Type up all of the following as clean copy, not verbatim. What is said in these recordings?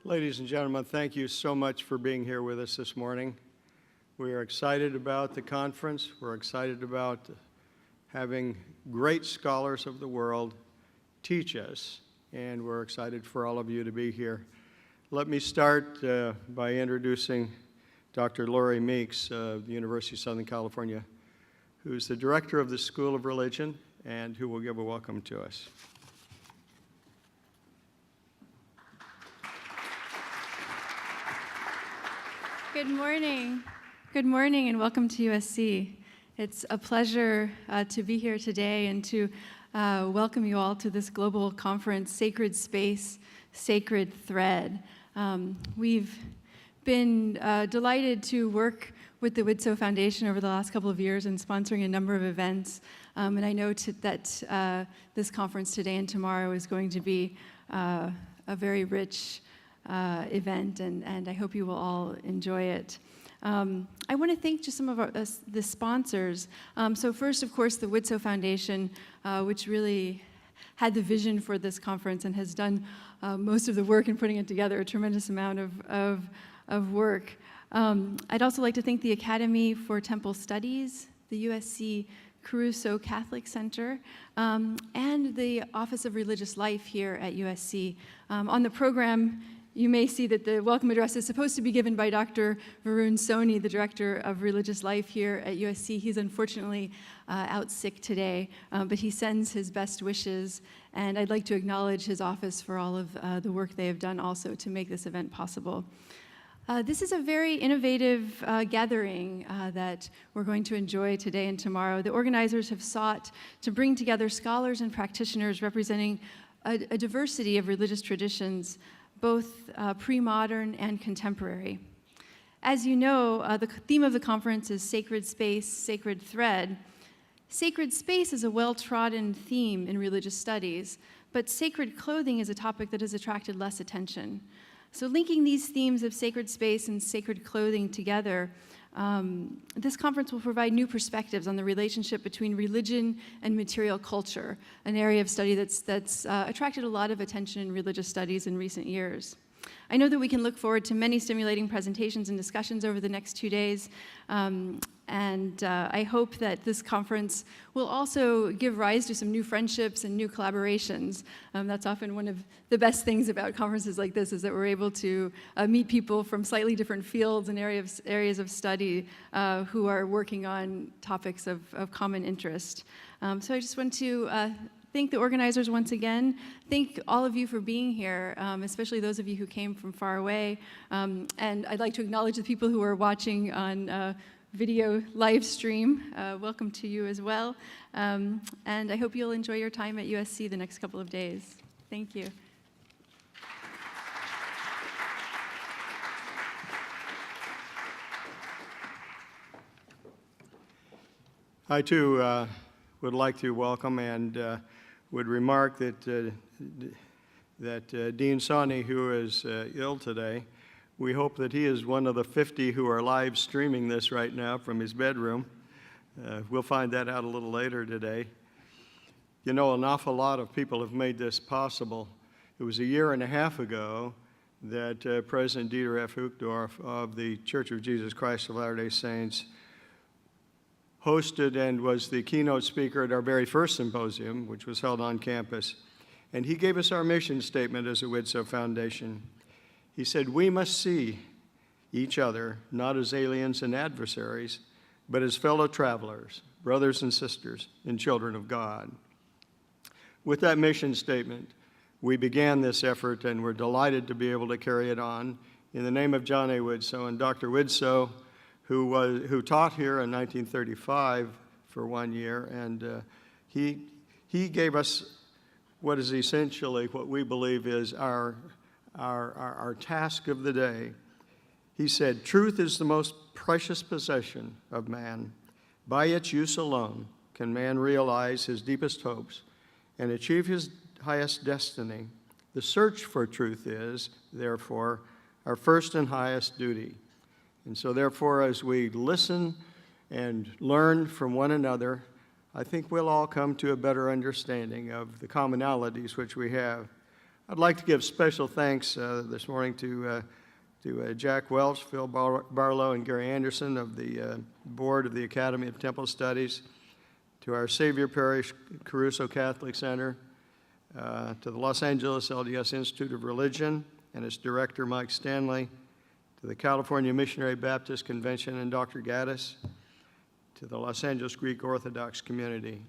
Ladies and gentlemen, thank you so much for being here with us this morning. We are excited about the conference. We're excited about having great scholars of the world teach us, and we're excited for all of you to be here. Let me start by introducing Dr. Laurie Meeks of the University of Southern California, who's the director of the School of Religion and who will give a welcome to us. Good morning. Good morning and welcome to USC. It's a pleasure to be here today and to welcome you all to this global conference, Sacred Space, Sacred Thread. We've been delighted to work with the Widtsoe Foundation over the last couple of years in sponsoring a number of events. And I know that this conference today and tomorrow is going to be a very rich event, and I hope you will all enjoy it. I want to thank just some of the sponsors. So first, of course, the Widtsoe Foundation, which really had the vision for this conference and has done most of the work in putting it together, a tremendous amount of work. I'd also like to thank the Academy for Temple Studies, the USC Caruso Catholic Center, and the Office of Religious Life here at USC. On the program, you may see that the welcome address is supposed to be given by Dr. Varun Soni, the Director of Religious Life here at USC. He's unfortunately out sick today, but he sends his best wishes, and I'd like to acknowledge his office for all of the work they have done also to make this event possible. This is a very innovative gathering that we're going to enjoy today and tomorrow. The organizers have sought to bring together scholars and practitioners representing a diversity of religious traditions, both pre-modern and contemporary. As you know, the theme of the conference is Sacred Space, Sacred Thread. Sacred space is a well-trodden theme in religious studies, but sacred clothing is a topic that has attracted less attention. So linking these themes of sacred space and sacred clothing together, this conference will provide new perspectives on the relationship between religion and material culture, an area of study that's attracted a lot of attention in religious studies in recent years. I know that we can look forward to many stimulating presentations and discussions over the next 2 days, and I hope that this conference will also give rise to some new friendships and new collaborations. That's often one of the best things about conferences like this, is that we're able to meet people from slightly different fields and areas of study who are working on topics of common interest. So I just want to thank the organizers once again. Thank all of you for being here, especially those of you who came from far away. And I'd like to acknowledge the people who are watching on video live stream. Welcome to you as well. And I hope you'll enjoy your time at USC the next couple of days. Thank you. I, too, would like to welcome and would remark that Dean Sani, who is ill today, we hope that he is one of the 50 who are live streaming this right now from his bedroom. We'll find that out a little later today. You know, an awful lot of people have made this possible. It was a year and a half ago that President Dieter F. Uchtdorf of the Church of Jesus Christ of Latter-day Saints hosted and was the keynote speaker at our very first symposium, which was held on campus. And he gave us our mission statement as a Widtsoe Foundation. He said, "We must see each other not as aliens and adversaries, but as fellow travelers, brothers and sisters, and children of God." With that mission statement, we began this effort, and we're delighted to be able to carry it on in the name of John A. Widtsoe and Dr. Widtsoe, who taught here in 1935 for 1 year, and he gave us what is essentially what we believe is our task of the day. He said, "Truth is the most precious possession of man. By its use alone can man realize his deepest hopes and achieve his highest destiny. The search for truth is, therefore, our first and highest duty." And so therefore, as we listen and learn from one another, I think we'll all come to a better understanding of the commonalities which we have. I'd like to give special thanks this morning to Jack Welch, Phil Barlow, and Gary Anderson of the board of the Academy of Temple Studies, to our Savior Parish Caruso Catholic Center, to the Los Angeles LDS Institute of Religion and its director, Mike Stanley, to the California Missionary Baptist Convention and Dr. Gaddis, to the Los Angeles Greek Orthodox community.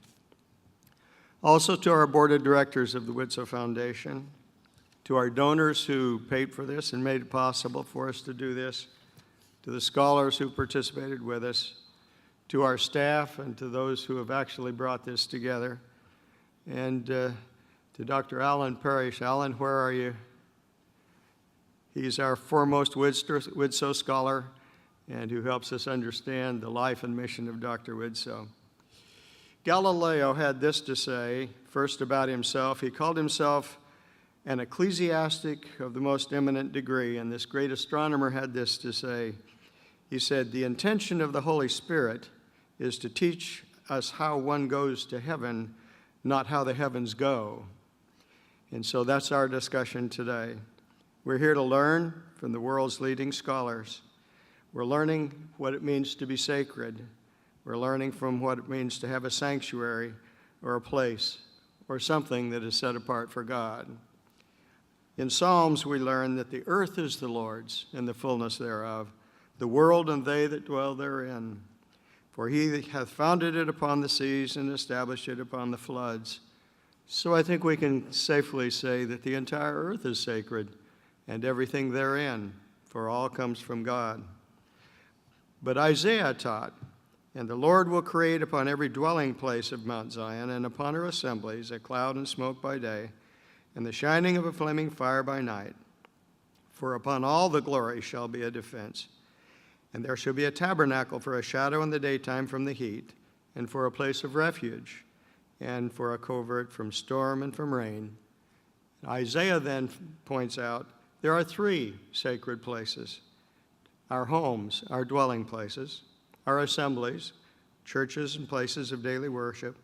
Also to our board of directors of the Widtsoe Foundation, to our donors who paid for this and made it possible for us to do this, to the scholars who participated with us, to our staff and to those who have actually brought this together, and to Dr. Alan Parrish. Alan, where are you? He's our foremost Widtsoe scholar and who helps us understand the life and mission of Dr. Widtsoe. Galileo had this to say, first about himself. He called himself an ecclesiastic of the most eminent degree, and this great astronomer had this to say. He said, "The intention of the Holy Spirit is to teach us how one goes to heaven, not how the heavens go." And so that's our discussion today. We're here to learn from the world's leading scholars. We're learning what it means to be sacred. We're learning from what it means to have a sanctuary or a place or something that is set apart for God. In Psalms, we learn that the earth is the Lord's and the fullness thereof, the world and they that dwell therein. For he hath founded it upon the seas and established it upon the floods. So I think we can safely say that the entire earth is sacred and everything therein, for all comes from God. But Isaiah taught, "And the Lord will create upon every dwelling place of Mount Zion and upon her assemblies a cloud and smoke by day, and the shining of a flaming fire by night. For upon all the glory shall be a defense. And there shall be a tabernacle for a shadow in the daytime from the heat, and for a place of refuge, and for a covert from storm and from rain." Isaiah then points out there are three sacred places: our homes, our dwelling places, our assemblies, churches and places of daily worship,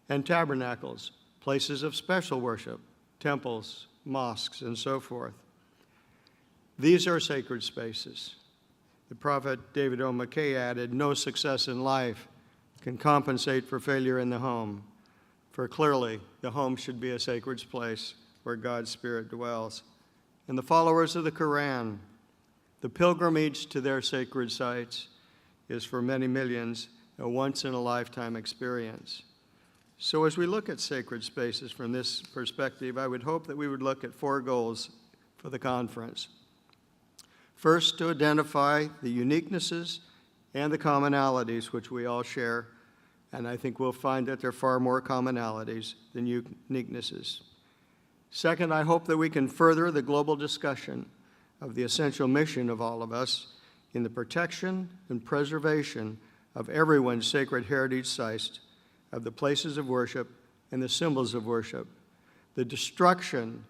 and tabernacles, places of special worship, temples, mosques, and so forth. These are sacred spaces. The prophet David O. McKay added, "No success in life can compensate for failure in the home, for clearly the home should be a sacred place where God's Spirit dwells." And the followers of the Quran, the pilgrimage to their sacred sites is for many millions a once-in-a-lifetime experience. So as we look at sacred spaces from this perspective, I would hope that we would look at 4 goals for the conference. First, to identify the uniquenesses and the commonalities which we all share, and I think we'll find that there are far more commonalities than uniquenesses. Second, I hope that we can further the global discussion of the essential mission of all of us in the protection and preservation of everyone's sacred heritage sites, of the places of worship and the symbols of worship. The destruction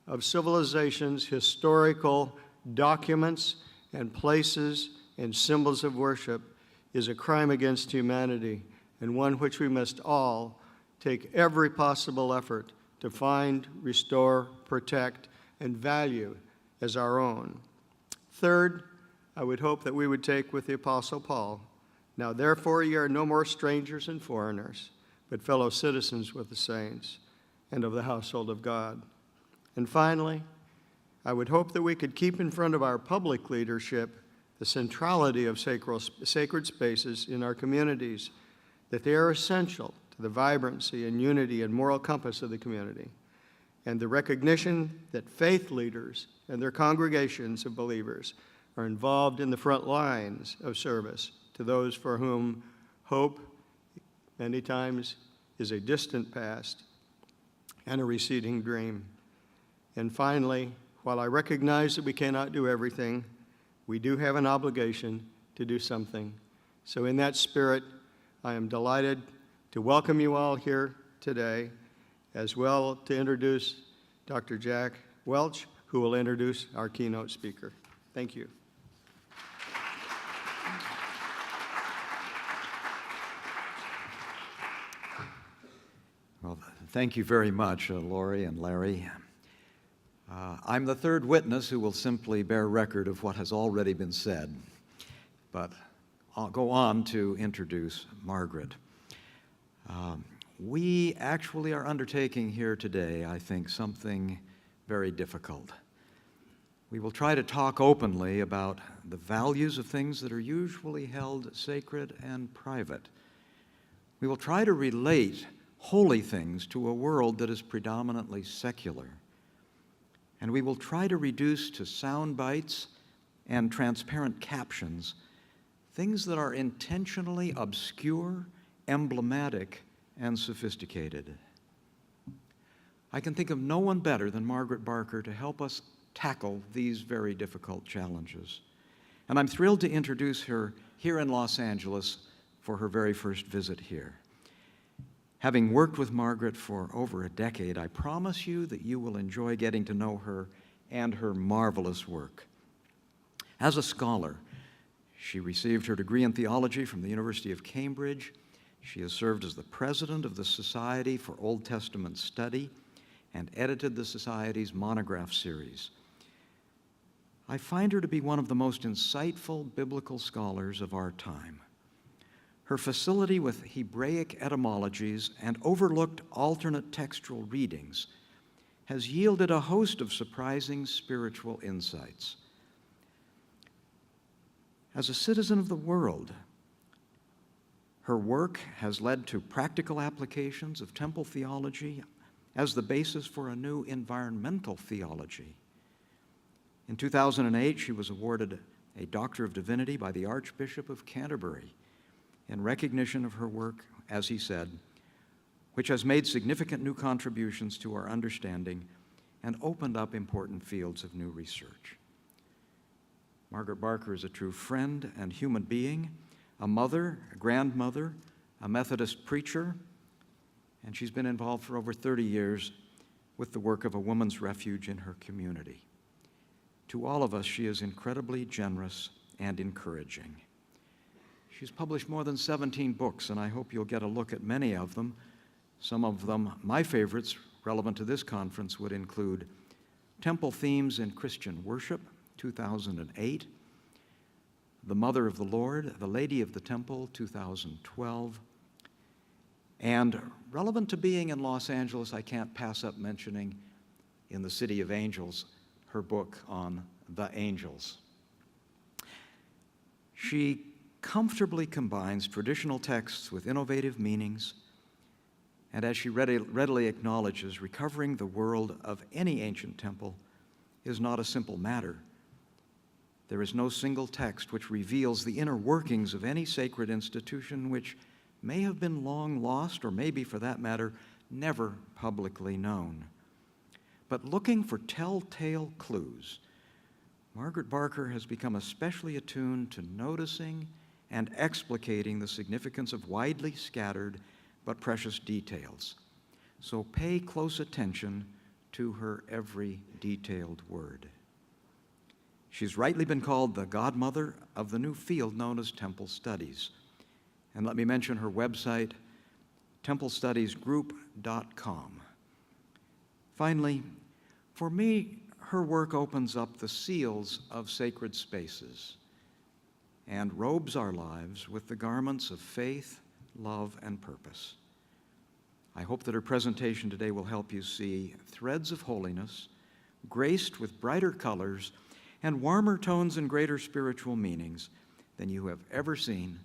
of civilization's historical documents and places and symbols of worship is a crime against humanity, and one which we must all take every possible effort to find, restore, protect, and value as our own. Third, I would hope that we would take with the Apostle Paul, "Now therefore ye are no more strangers and foreigners, but fellow citizens with the saints and of the household of God." And finally, I would hope that we could keep in front of our public leadership the centrality of sacred spaces in our communities, that they are essential to the vibrancy and unity and moral compass of the community, and the recognition that faith leaders and their congregations of believers are involved in the front lines of service to those for whom hope many times is a distant past and a receding dream. And finally, while I recognize that we cannot do everything, we do have an obligation to do something. So in that spirit, I am delighted to welcome you all here today, as well to introduce Dr. Jack Welch, who will introduce our keynote speaker. Thank you. Well, thank you very much, Laurie and Larry. I'm the third witness who will simply bear record of what has already been said, but I'll go on to introduce Margaret. We actually are undertaking here today, I think, something very difficult. We will try to talk openly about the values of things that are usually held sacred and private. We will try to relate holy things to a world that is predominantly secular. And we will try to reduce to sound bites and transparent captions things that are intentionally obscure, emblematic, and sophisticated. I can think of no one better than Margaret Barker to help us tackle these very difficult challenges. And I'm thrilled to introduce her here in Los Angeles for her very first visit here. Having worked with Margaret for over a decade, I promise you that you will enjoy getting to know her and her marvelous work. As a scholar, she received her degree in theology from the University of Cambridge. She has served as the president of the Society for Old Testament Study and edited the Society's monograph series. I find her to be one of the most insightful biblical scholars of our time. Her facility with Hebraic etymologies and overlooked alternate textual readings has yielded a host of surprising spiritual insights. As a citizen of the world, her work has led to practical applications of temple theology as the basis for a new environmental theology. In 2008, she was awarded a Doctor of Divinity by the Archbishop of Canterbury in recognition of her work, as he said, which has made significant new contributions to our understanding and opened up important fields of new research. Margaret Barker is a true friend and human being, a mother, a grandmother, a Methodist preacher, and she's been involved for over 30 years with the work of a woman's refuge in her community. To all of us, she is incredibly generous and encouraging. She's published more than 17 books, and I hope you'll get a look at many of them. Some of them, my favorites, relevant to this conference, would include Temple Themes in Christian Worship, 2008, The Mother of the Lord, The Lady of the Temple, 2012, and relevant to being in Los Angeles, I can't pass up mentioning In the City of Angels, her book on the angels. She comfortably combines traditional texts with innovative meanings, and as she readily acknowledges, recovering the world of any ancient temple is not a simple matter. There is no single text which reveals the inner workings of any sacred institution which may have been long lost, or maybe, for that matter, never publicly known. But looking for telltale clues, Margaret Barker has become especially attuned to noticing and explicating the significance of widely scattered but precious details. So pay close attention to her every detailed word. She's rightly been called the godmother of the new field known as Temple Studies. And let me mention her website, templestudiesgroup.com. Finally, for me, her work opens up the seals of sacred spaces and robes our lives with the garments of faith, love, and purpose. I hope that her presentation today will help you see threads of holiness, graced with brighter colors and warmer tones and greater spiritual meanings than you have ever seen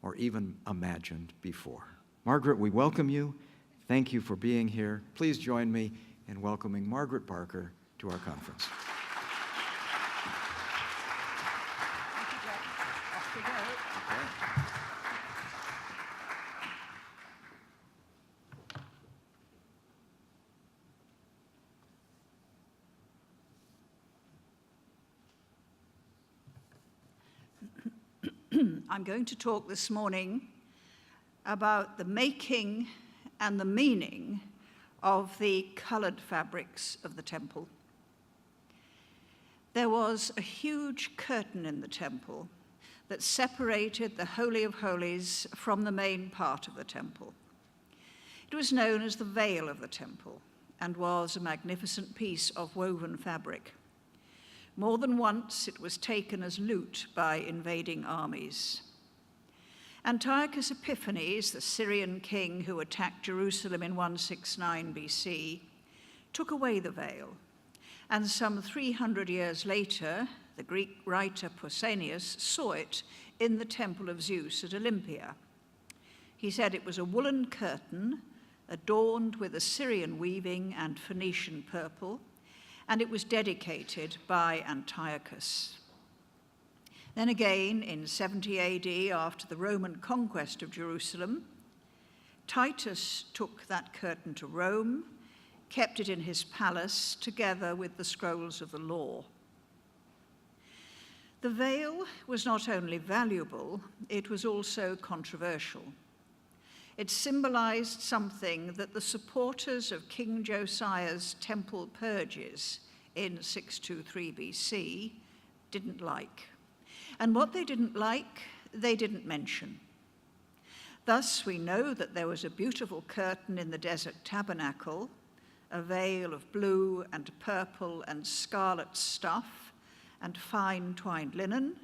or even imagined before. Margaret, we welcome you. Thank you for being here. Please join me in welcoming Margaret Barker to our conference. I'm going to talk this morning about the making and the meaning of the colored fabrics of the temple. There was a huge curtain in the temple that separated the Holy of Holies from the main part of the temple. It was known as the veil of the temple, and was a magnificent piece of woven fabric. More than once it was taken as loot by invading armies. Antiochus Epiphanes, the Syrian king who attacked Jerusalem in 169 BC, took away the veil, and some 300 years later, the Greek writer Pausanias saw it in the temple of Zeus at Olympia. He said it was a woolen curtain adorned with Assyrian weaving and Phoenician purple, and it was dedicated by Antiochus. Then again, in 70 AD, after the Roman conquest of Jerusalem, Titus took that curtain to Rome, kept it in his palace, together with the scrolls of the law. The veil was not only valuable, it was also controversial. It symbolized something that the supporters of King Josiah's temple purges in 623 BC didn't like. And what they didn't like, they didn't mention. Thus, we know that there was a beautiful curtain in the desert tabernacle, a veil of blue and purple and scarlet stuff and fine twined linen.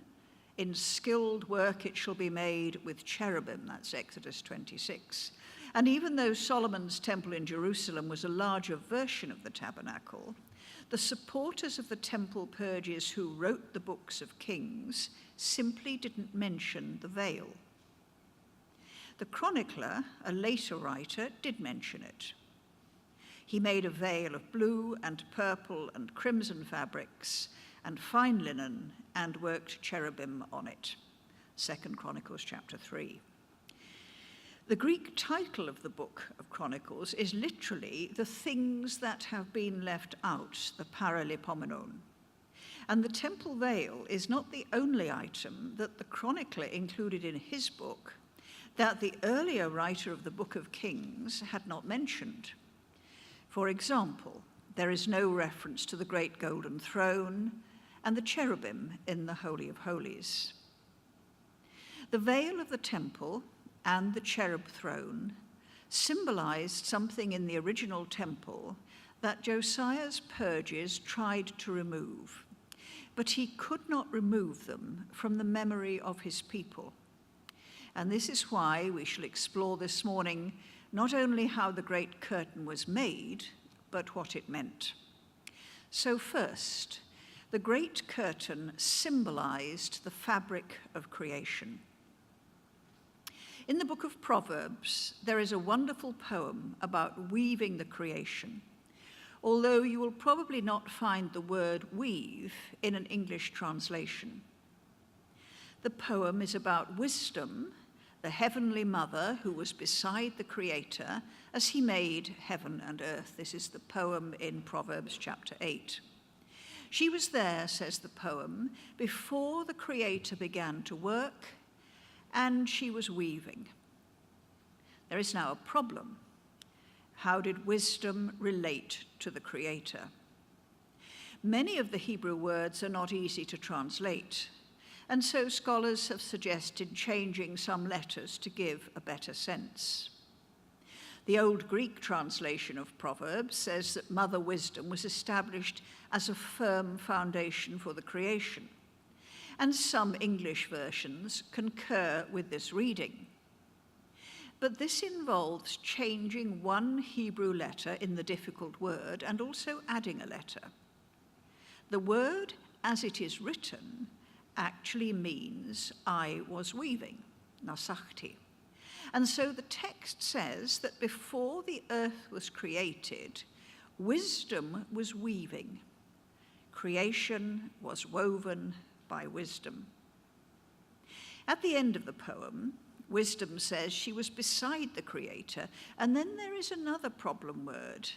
In skilled work it shall be made with cherubim, that's Exodus 26. And even though Solomon's temple in Jerusalem was a larger version of the tabernacle, the supporters of the temple purges who wrote the books of Kings simply didn't mention the veil. The chronicler, a later writer, did mention it. He made a veil of blue and purple and crimson fabrics and fine linen and worked cherubim on it. 2 Chronicles chapter 3. The Greek title of the book of Chronicles is literally the things that have been left out, the paralipomenon. And the temple veil is not the only item that the chronicler included in his book that the earlier writer of the book of Kings had not mentioned. For example, there is no reference to the great golden throne and the cherubim in the Holy of Holies. The veil of the temple and the cherub throne symbolized something in the original temple that Josiah's purges tried to remove, but he could not remove them from the memory of his people. And this is why we shall explore this morning not only how the great curtain was made, but what it meant. So first, the great curtain symbolized the fabric of creation. In the book of Proverbs, there is a wonderful poem about weaving the creation, although you will probably not find the word weave in an English translation. The poem is about wisdom, the heavenly mother who was beside the Creator as he made heaven and earth. This is the poem in Proverbs chapter 8. She was there, says the poem, before the Creator began to work, and she was weaving. There is now a problem. How did wisdom relate to the Creator? Many of the Hebrew words are not easy to translate, and so scholars have suggested changing some letters to give a better sense. The Old Greek translation of Proverbs says that Mother Wisdom was established as a firm foundation for the creation, and some English versions concur with this reading. But this involves changing one Hebrew letter in the difficult word and also adding a letter. The word, as it is written, actually means I was weaving, nasachti. And so the text says that before the earth was created, wisdom was weaving. Creation was woven by wisdom. At the end of the poem, wisdom says she was beside the Creator, and then there is another problem word,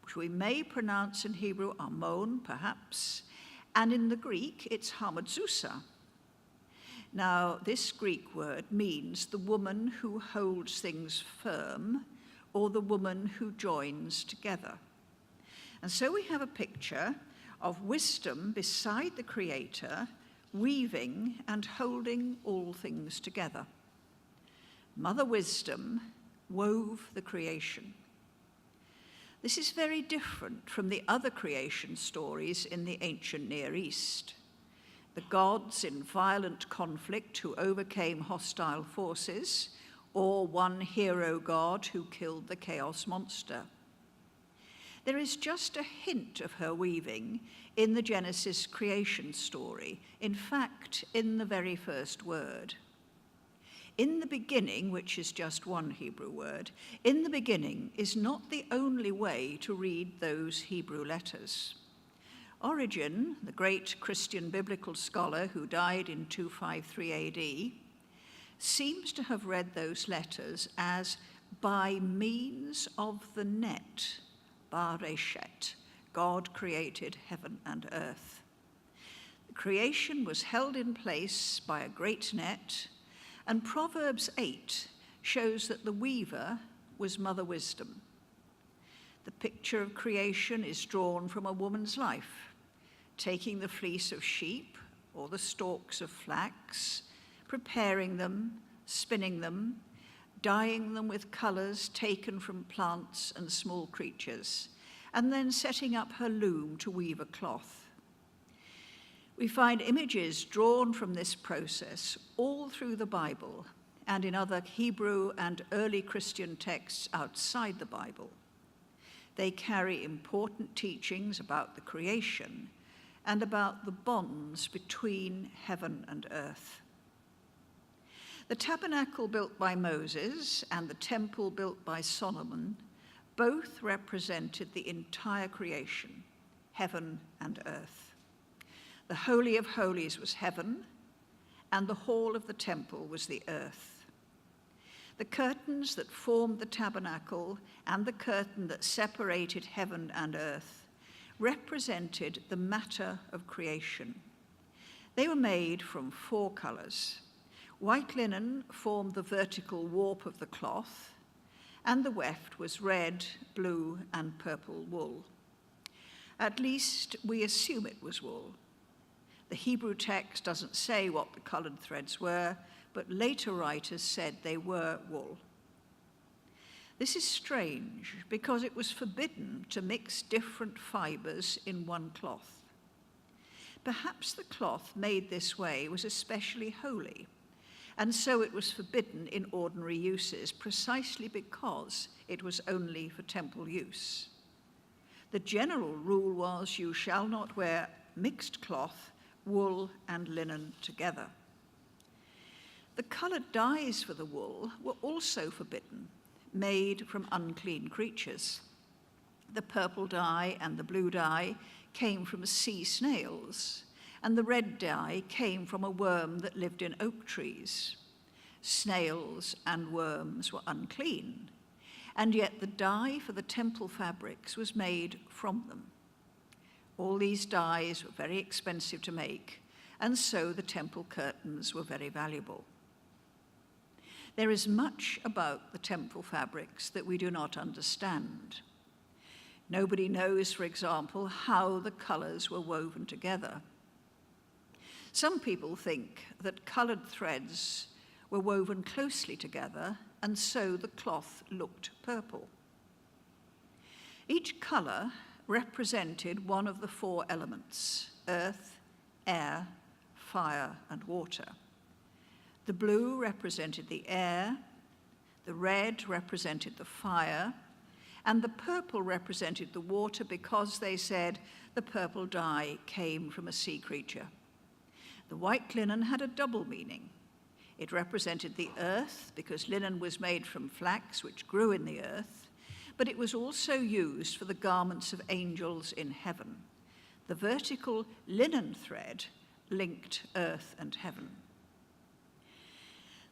which we may pronounce in Hebrew amon, perhaps, and in the Greek it's hamadzusa. Now, this Greek word means the woman who holds things firm, or the woman who joins together. And so we have a picture of wisdom beside the Creator, weaving and holding all things together. Mother Wisdom wove the creation. This is very different from the other creation stories in the ancient Near East. The gods in violent conflict who overcame hostile forces, or one hero god who killed the chaos monster. There is just a hint of her weaving in the Genesis creation story, in fact, in the very first word. In the beginning, which is just one Hebrew word, in the beginning is not the only way to read those Hebrew letters. Origen, the great Christian biblical scholar who died in 253 AD, seems to have read those letters as by means of the net, Bareshet, God created heaven and earth. The creation was held in place by a great net, and Proverbs 8 shows that the weaver was Mother Wisdom. The picture of creation is drawn from a woman's life, taking the fleece of sheep or the stalks of flax, preparing them, spinning them, dyeing them with colors taken from plants and small creatures, and then setting up her loom to weave a cloth. We find images drawn from this process all through the Bible and in other Hebrew and early Christian texts outside the Bible. They carry important teachings about the creation and about the bonds between heaven and earth. The tabernacle built by Moses and the temple built by Solomon both represented the entire creation, heaven and earth. The Holy of Holies was heaven, and the hall of the temple was the earth. The curtains that formed the tabernacle and the curtain that separated heaven and earth represented the matter of creation. They were made from 4 colors. White linen formed the vertical warp of the cloth, and the weft was red, blue, and purple wool. At least we assume it was wool. The Hebrew text doesn't say what the colored threads were, but later writers said they were wool. This is strange because it was forbidden to mix different fibers in one cloth. Perhaps the cloth made this way was especially holy, and so it was forbidden in ordinary uses precisely because it was only for temple use. The general rule was you shall not wear mixed cloth, wool and linen together. The colored dyes for the wool were also forbidden, made from unclean creatures. The purple dye and the blue dye came from sea snails, and the red dye came from a worm that lived in oak trees. Snails and worms were unclean, and yet the dye for the temple fabrics was made from them. All these dyes were very expensive to make, and so the temple curtains were very valuable. There is much about the temple fabrics that we do not understand. Nobody knows, for example, how the colors were woven together. Some people think that colored threads were woven closely together, and so the cloth looked purple. Each color represented one of the 4 elements: earth, air, fire, and water. The blue represented the air, the red represented the fire, and the purple represented the water because they said the purple dye came from a sea creature. The white linen had a double meaning. It represented the earth because linen was made from flax, which grew in the earth, but it was also used for the garments of angels in heaven. The vertical linen thread linked earth and heaven.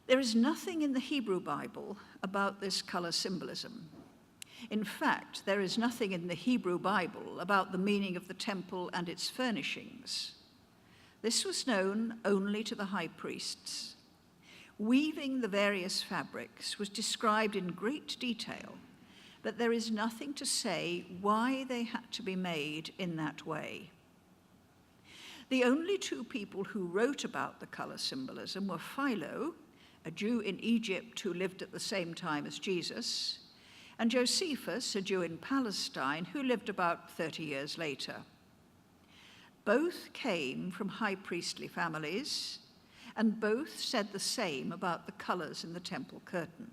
There is nothing in the Hebrew Bible about this color symbolism. In fact, there is nothing in the Hebrew Bible about the meaning of the temple and its furnishings. This was known only to the high priests. Weaving the various fabrics was described in great detail, but there is nothing to say why they had to be made in that way. The only 2 people who wrote about the color symbolism were Philo, a Jew in Egypt who lived at the same time as Jesus, and Josephus, a Jew in Palestine, who lived about 30 years later. Both came from high priestly families, and both said the same about the colors in the temple curtain.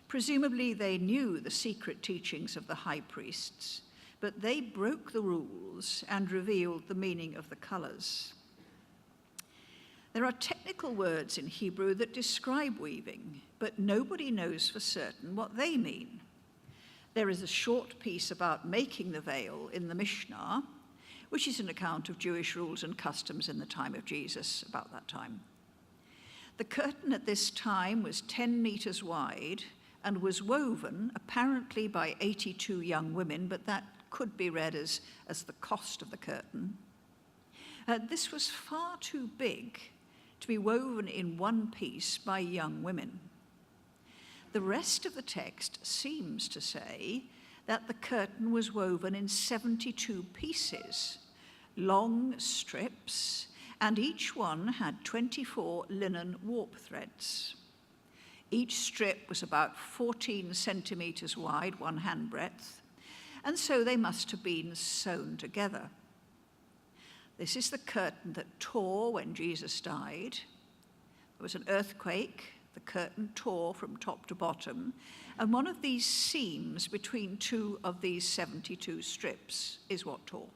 Presumably they knew the secret teachings of the high priests, but they broke the rules and revealed the meaning of the colors. There are technical words in Hebrew that describe weaving, but nobody knows for certain what they mean. There is a short piece about making the veil in the Mishnah, which is an account of Jewish rules and customs in the time of Jesus, about that time. The curtain at this time was 10 meters wide and was woven apparently by 82 young women, but that could be read as the cost of the curtain. This was far too big to be woven in one piece by young women. The rest of the text seems to say that the curtain was woven in 72 pieces, long strips, and each one had 24 linen warp threads. Each strip was about 14 centimeters wide, one hand breadth, and so they must have been sewn together. This is the curtain that tore when Jesus died. There was an earthquake, the curtain tore from top to bottom, and one of these seams between two of these 72 strips is what tore.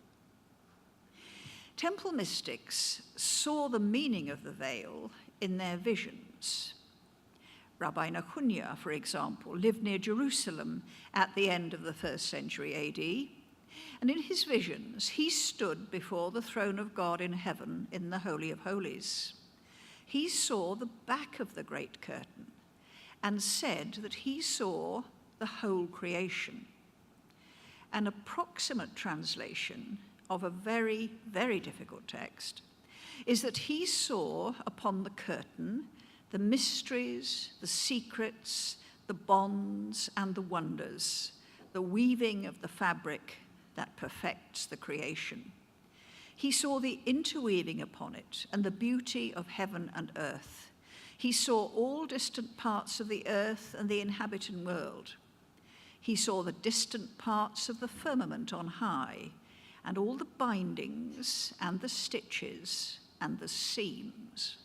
Temple mystics saw the meaning of the veil in their visions. Rabbi Nahunya, for example, lived near Jerusalem at the end of the 1st century AD, and in his visions, he stood before the throne of God in heaven in the Holy of Holies. He saw the back of the great curtain and said that he saw the whole creation. An approximate translation of a very, very difficult text is that he saw upon the curtain the mysteries, the secrets, the bonds, and the wonders, the weaving of the fabric that perfects the creation. He saw the interweaving upon it and the beauty of heaven and earth. He saw all distant parts of the earth and the inhabited world. He saw the distant parts of the firmament on high, and all the bindings and the stitches and the seams.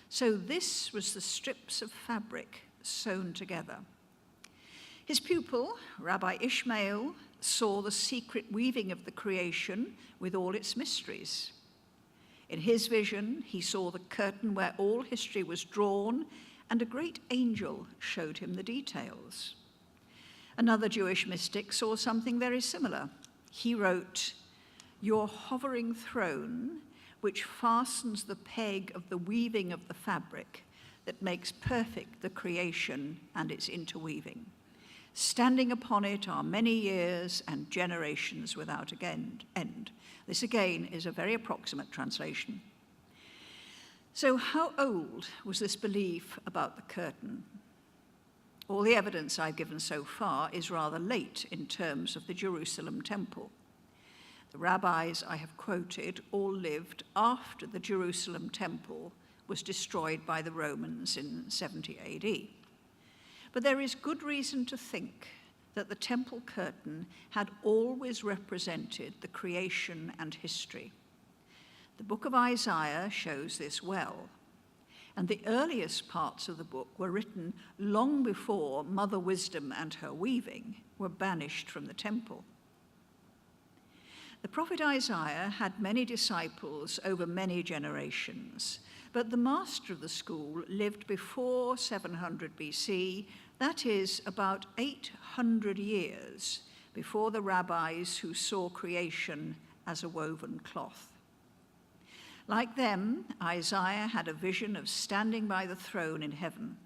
So this was the strips of fabric sewn together. His pupil, Rabbi Ishmael, saw the secret weaving of the creation with all its mysteries. In his vision, he saw the curtain where all history was drawn, and a great angel showed him the details. Another Jewish mystic saw something very similar. He wrote, "Your hovering throne, which fastens the peg of the weaving of the fabric that makes perfect the creation and its interweaving. Standing upon it are many years and generations without end." This again is a very approximate translation. So how old was this belief about the curtain? All the evidence I've given so far is rather late in terms of the Jerusalem temple. The rabbis I have quoted all lived after the Jerusalem temple was destroyed by the Romans in 70 AD. But there is good reason to think that the temple curtain had always represented the creation and history. The book of Isaiah shows this well, and the earliest parts of the book were written long before Mother Wisdom and her weaving were banished from the temple. The prophet Isaiah had many disciples over many generations, but the master of the school lived before 700 BC, that is, about 800 years before the rabbis who saw creation as a woven cloth. Like them, Isaiah had a vision of standing by the throne in heaven.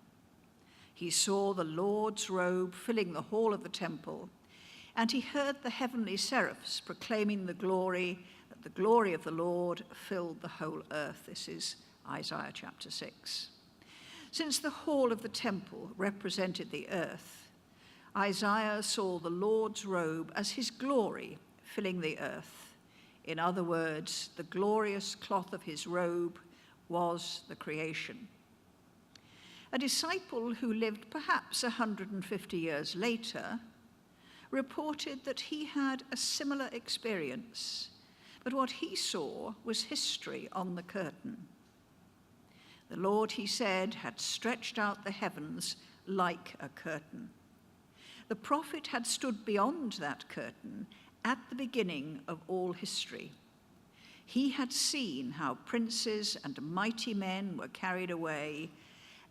He saw the Lord's robe filling the hall of the temple, and he heard the heavenly seraphs proclaiming that the glory of the Lord filled the whole earth. This is Isaiah chapter 6. Since the hall of the temple represented the earth, Isaiah saw the Lord's robe as his glory filling the earth. In other words, the glorious cloth of his robe was the creation. A disciple who lived perhaps 150 years later reported that he had a similar experience, but what he saw was history on the curtain. The Lord, he said, had stretched out the heavens like a curtain. The prophet had stood beyond that curtain at the beginning of all history. He had seen how princes and mighty men were carried away,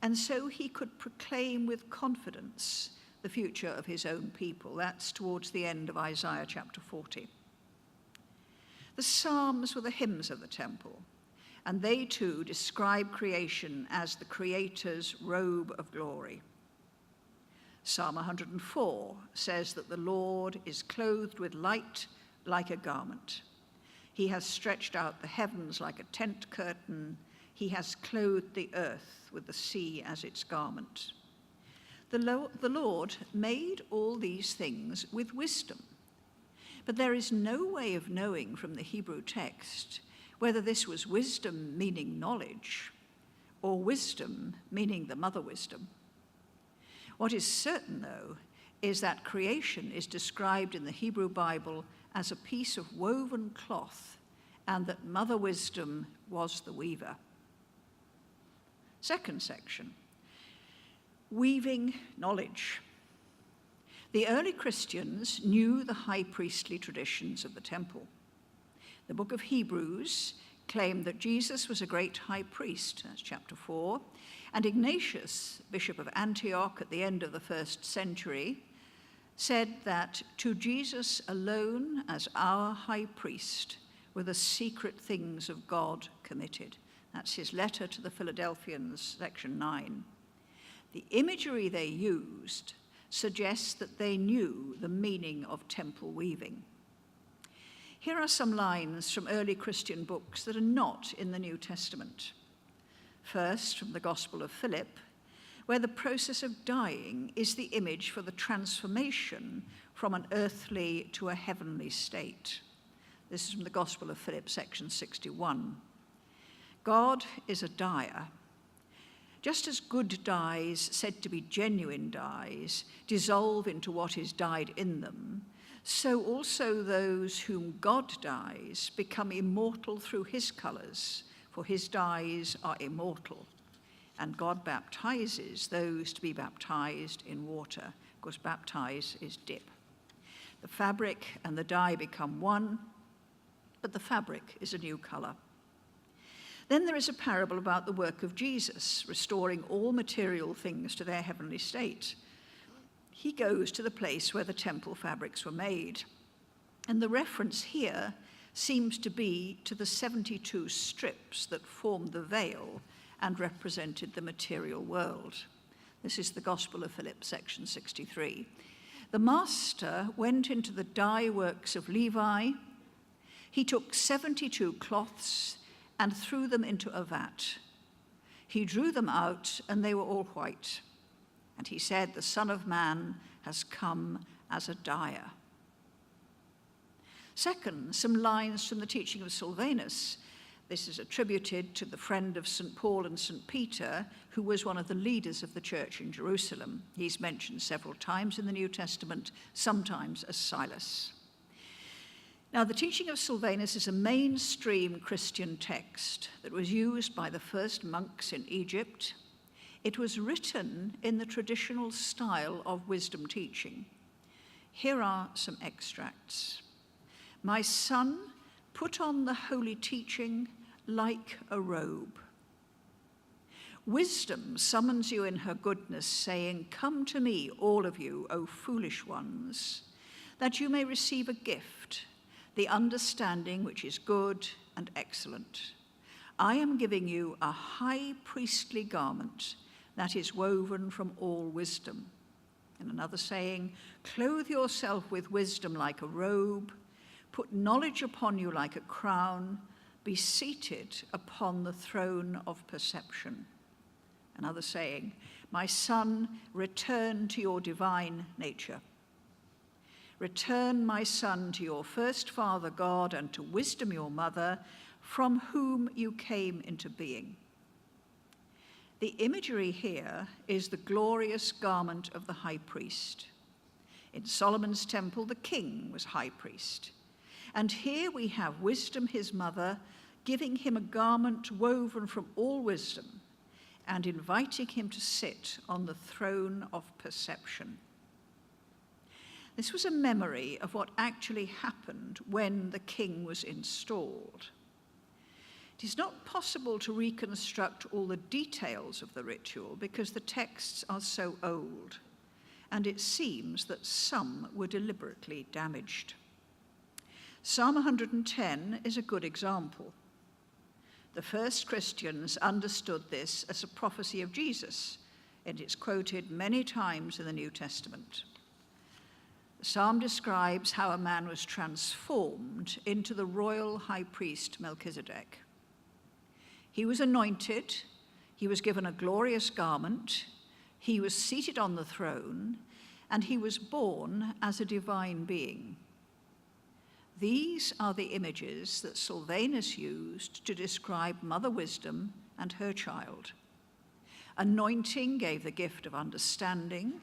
and so he could proclaim with confidence the future of his own people. That's towards the end of Isaiah chapter 40. The Psalms were the hymns of the temple, and they too describe creation as the Creator's robe of glory. Psalm 104 says that the Lord is clothed with light like a garment. He has stretched out the heavens like a tent curtain. He has clothed the earth with the sea as its garment. The Lord made all these things with wisdom, but there is no way of knowing from the Hebrew text whether this was wisdom meaning knowledge or wisdom meaning the mother wisdom. What is certain, though, is that creation is described in the Hebrew Bible as a piece of woven cloth, and that mother wisdom was the weaver. Second section, weaving knowledge. The early Christians knew the high priestly traditions of the temple. The book of Hebrews claimed that Jesus was a great high priest, that's chapter 4, and Ignatius, bishop of Antioch at the end of the 1st century, said that to Jesus alone as our high priest were the secret things of God committed. That's his letter to the Philadelphians, section 9. The imagery they used suggests that they knew the meaning of temple weaving. Here are some lines from early Christian books that are not in the New Testament. First, from the Gospel of Philip, where the process of dying is the image for the transformation from an earthly to a heavenly state. This is from the Gospel of Philip, section 61. God is a dyer. Just as good dyes, said to be genuine dyes, dissolve into what is dyed in them, so also those whom God dyes become immortal through his colors, for his dyes are immortal. And God baptizes those to be baptized in water, because baptize is dip. The fabric and the dye become one, but the fabric is a new color. Then there is a parable about the work of Jesus, restoring all material things to their heavenly state. He goes to the place where the temple fabrics were made. And the reference here seems to be to the 72 strips that formed the veil and represented the material world. This is the Gospel of Philip, section 63. The master went into the dye works of Levi. He took 72 cloths and threw them into a vat. He drew them out, and they were all white. And he said, the Son of Man has come as a dyer. Second, some lines from the teaching of Sylvanus. This is attributed to the friend of St. Paul and St. Peter, who was one of the leaders of the church in Jerusalem. He's mentioned several times in the New Testament, sometimes as Silas. Now, the teaching of Sylvanus is a mainstream Christian text that was used by the first monks in Egypt. It was written in the traditional style of wisdom teaching. Here are some extracts. My son, put on the holy teaching like a robe. Wisdom summons you in her goodness, saying, come to me, all of you, O foolish ones, that you may receive a gift, the understanding which is good and excellent. I am giving you a high priestly garment that is woven from all wisdom. And another saying, clothe yourself with wisdom like a robe, put knowledge upon you like a crown, be seated upon the throne of perception. Another saying, my son, return to your divine nature. Return, my son, to your first father God and to wisdom your mother, from whom you came into being. The imagery here is the glorious garment of the high priest. In Solomon's temple, the king was high priest. And here we have wisdom, his mother, giving him a garment woven from all wisdom and inviting him to sit on the throne of perception. This was a memory of what actually happened when the king was installed. It is not possible to reconstruct all the details of the ritual because the texts are so old, and it seems that some were deliberately damaged. Psalm 110 is a good example. The first Christians understood this as a prophecy of Jesus, and it's quoted many times in the New Testament. The psalm describes how a man was transformed into the royal high priest Melchizedek. He was anointed, he was given a glorious garment, he was seated on the throne, and he was born as a divine being. These are the images that Sylvanus used to describe Mother Wisdom and her child. Anointing gave the gift of understanding.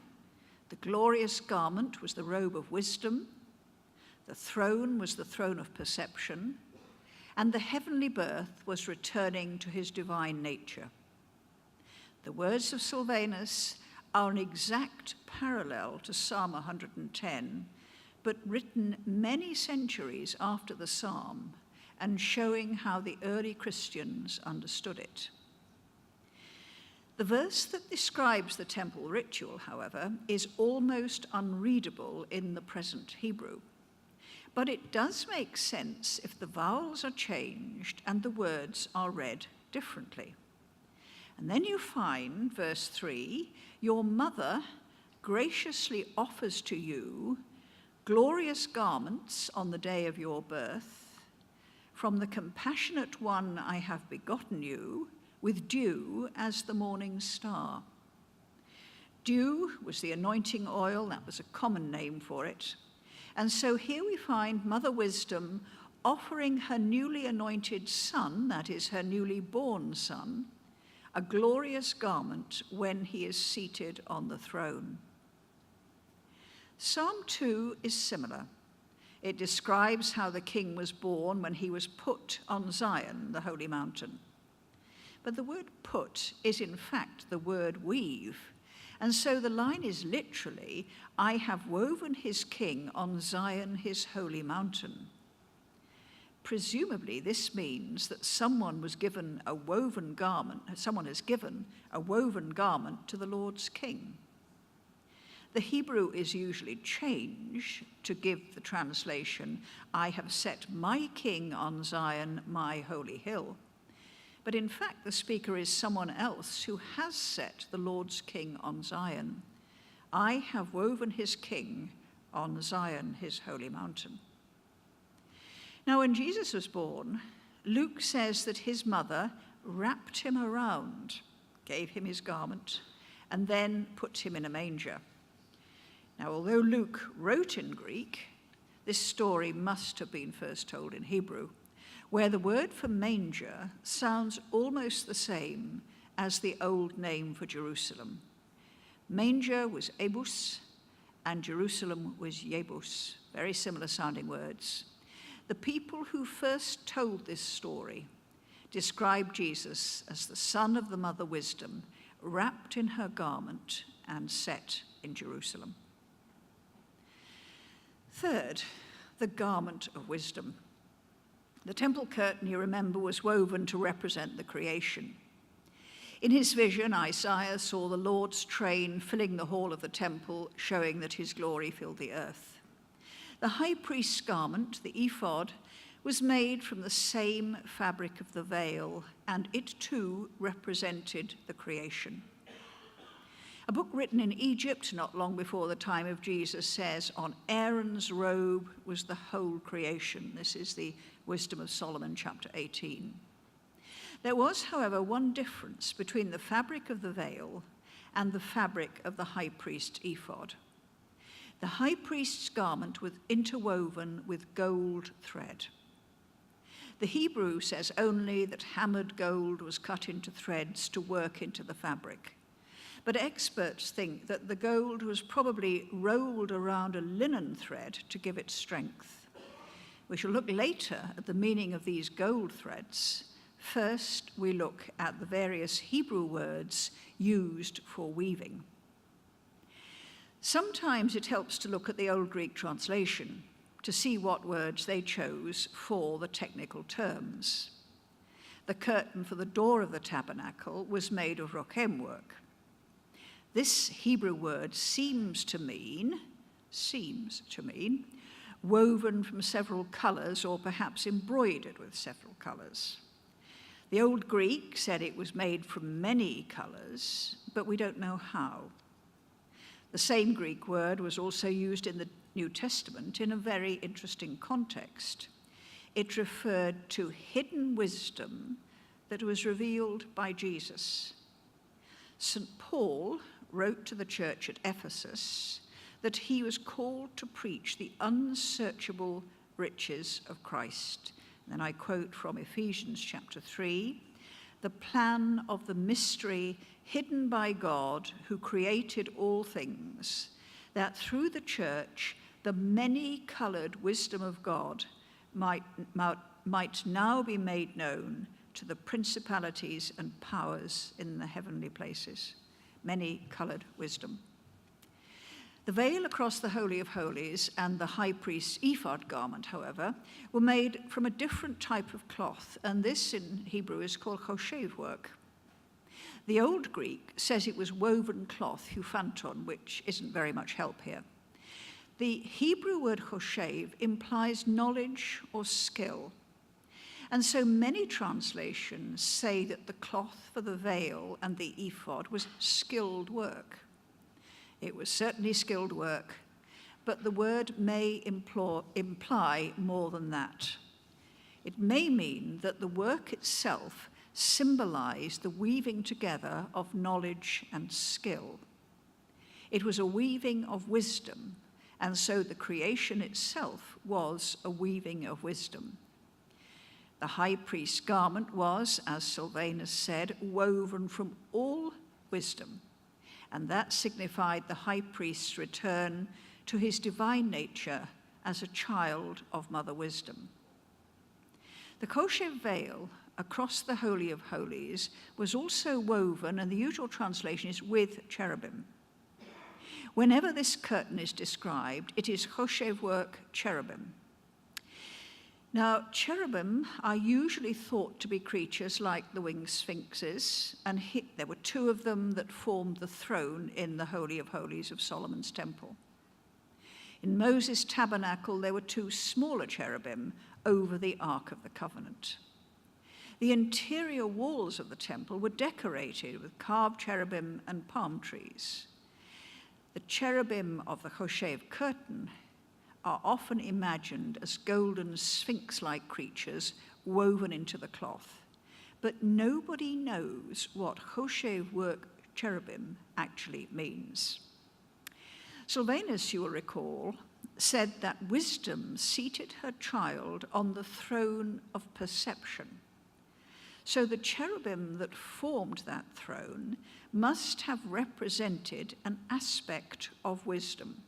The glorious garment was the robe of wisdom. The throne was the throne of perception. And the heavenly birth was returning to his divine nature. The words of Sylvanus are an exact parallel to Psalm 110, but written many centuries after the psalm and showing how the early Christians understood it. The verse that describes the temple ritual, however, is almost unreadable in the present Hebrew. But it does make sense if the vowels are changed and the words are read differently. And then you find, verse 3, your mother graciously offers to you glorious garments on the day of your birth. From the compassionate one I have begotten you, with dew as the morning star. Dew was the anointing oil, that was a common name for it. And so here we find Mother Wisdom offering her newly anointed son, that is her newly born son, a glorious garment when he is seated on the throne. Psalm 2 is similar. It describes how the king was born when he was put on Zion, the holy mountain. But the word put is in fact the word weave. And so the line is literally, I have woven his king on Zion, his holy mountain. Presumably this means that someone has given a woven garment to the Lord's king. The Hebrew is usually changed to give the translation, I have set my king on Zion, my holy hill. But in fact, the speaker is someone else who has set the Lord's king on Zion. I have woven his king on Zion, his holy mountain. Now, when Jesus was born, Luke says that his mother wrapped him around, gave him his garment, and then put him in a manger. Now, although Luke wrote in Greek, this story must have been first told in Hebrew, where the word for manger sounds almost the same as the old name for Jerusalem. Manger was Ebus, and Jerusalem was Yebus, very similar sounding words. The people who first told this story described Jesus as the son of the Mother Wisdom, wrapped in her garment and set in Jerusalem. Third, the garment of wisdom. The temple curtain, you remember, was woven to represent the creation. In his vision, Isaiah saw the Lord's train filling the hall of the temple, showing that his glory filled the earth. The high priest's garment, the ephod, was made from the same fabric of the veil, and it too represented the creation. A book written in Egypt not long before the time of Jesus says, on Aaron's robe was the whole creation. This is the Wisdom of Solomon, chapter 18. There was, however, one difference between the fabric of the veil and the fabric of the high priest's ephod. The high priest's garment was interwoven with gold thread. The Hebrew says only that hammered gold was cut into threads to work into the fabric. But experts think that the gold was probably rolled around a linen thread to give it strength. We shall look later at the meaning of these gold threads. First, we look at the various Hebrew words used for weaving. Sometimes it helps to look at the Old Greek translation to see what words they chose for the technical terms. The curtain for the door of the tabernacle was made of rochem work. This Hebrew word seems to mean woven from several colors or perhaps embroidered with several colors. The Old Greek said it was made from many colors, but we don't know how. The same Greek word was also used in the New Testament in a very interesting context. It referred to hidden wisdom that was revealed by Jesus. St. Paul wrote to the church at Ephesus that he was called to preach the unsearchable riches of Christ. And then I quote from Ephesians chapter 3, the plan of the mystery hidden by God who created all things, that through the church the many-colored wisdom of God might now be made known to the principalities and powers in the heavenly places. Many-colored wisdom. The veil across the Holy of Holies and the high priest's ephod garment, however, were made from a different type of cloth, and this in Hebrew is called Koshien work. The Old Greek says it was woven cloth, huphanton, which isn't very much help here. The Hebrew word Koshien implies knowledge or skill, and so many translations say that the cloth for the veil and the ephod was skilled work. It was certainly skilled work, but the word may imply more than that. It may mean that the work itself symbolized the weaving together of knowledge and skill. It was a weaving of wisdom, and so the creation itself was a weaving of wisdom. The high priest's garment was, as Sylvanus said, woven from all wisdom, and that signified the high priest's return to his divine nature as a child of Mother Wisdom. The Koshien Veil across the Holy of Holies was also woven, and the usual translation is with cherubim. Whenever this curtain is described, it is Koshien work cherubim. Now, cherubim are usually thought to be creatures like the winged sphinxes, and there were two of them that formed the throne in the Holy of Holies of Solomon's temple. In Moses' tabernacle, there were two smaller cherubim over the Ark of the Covenant. The interior walls of the temple were decorated with carved cherubim and palm trees. The cherubim of the Koshien curtain are often imagined as golden sphinx-like creatures woven into the cloth. But nobody knows what Koshien work cherubim actually means. Sylvanus, you will recall, said that wisdom seated her child on the throne of perception. So the cherubim that formed that throne must have represented an aspect of wisdom.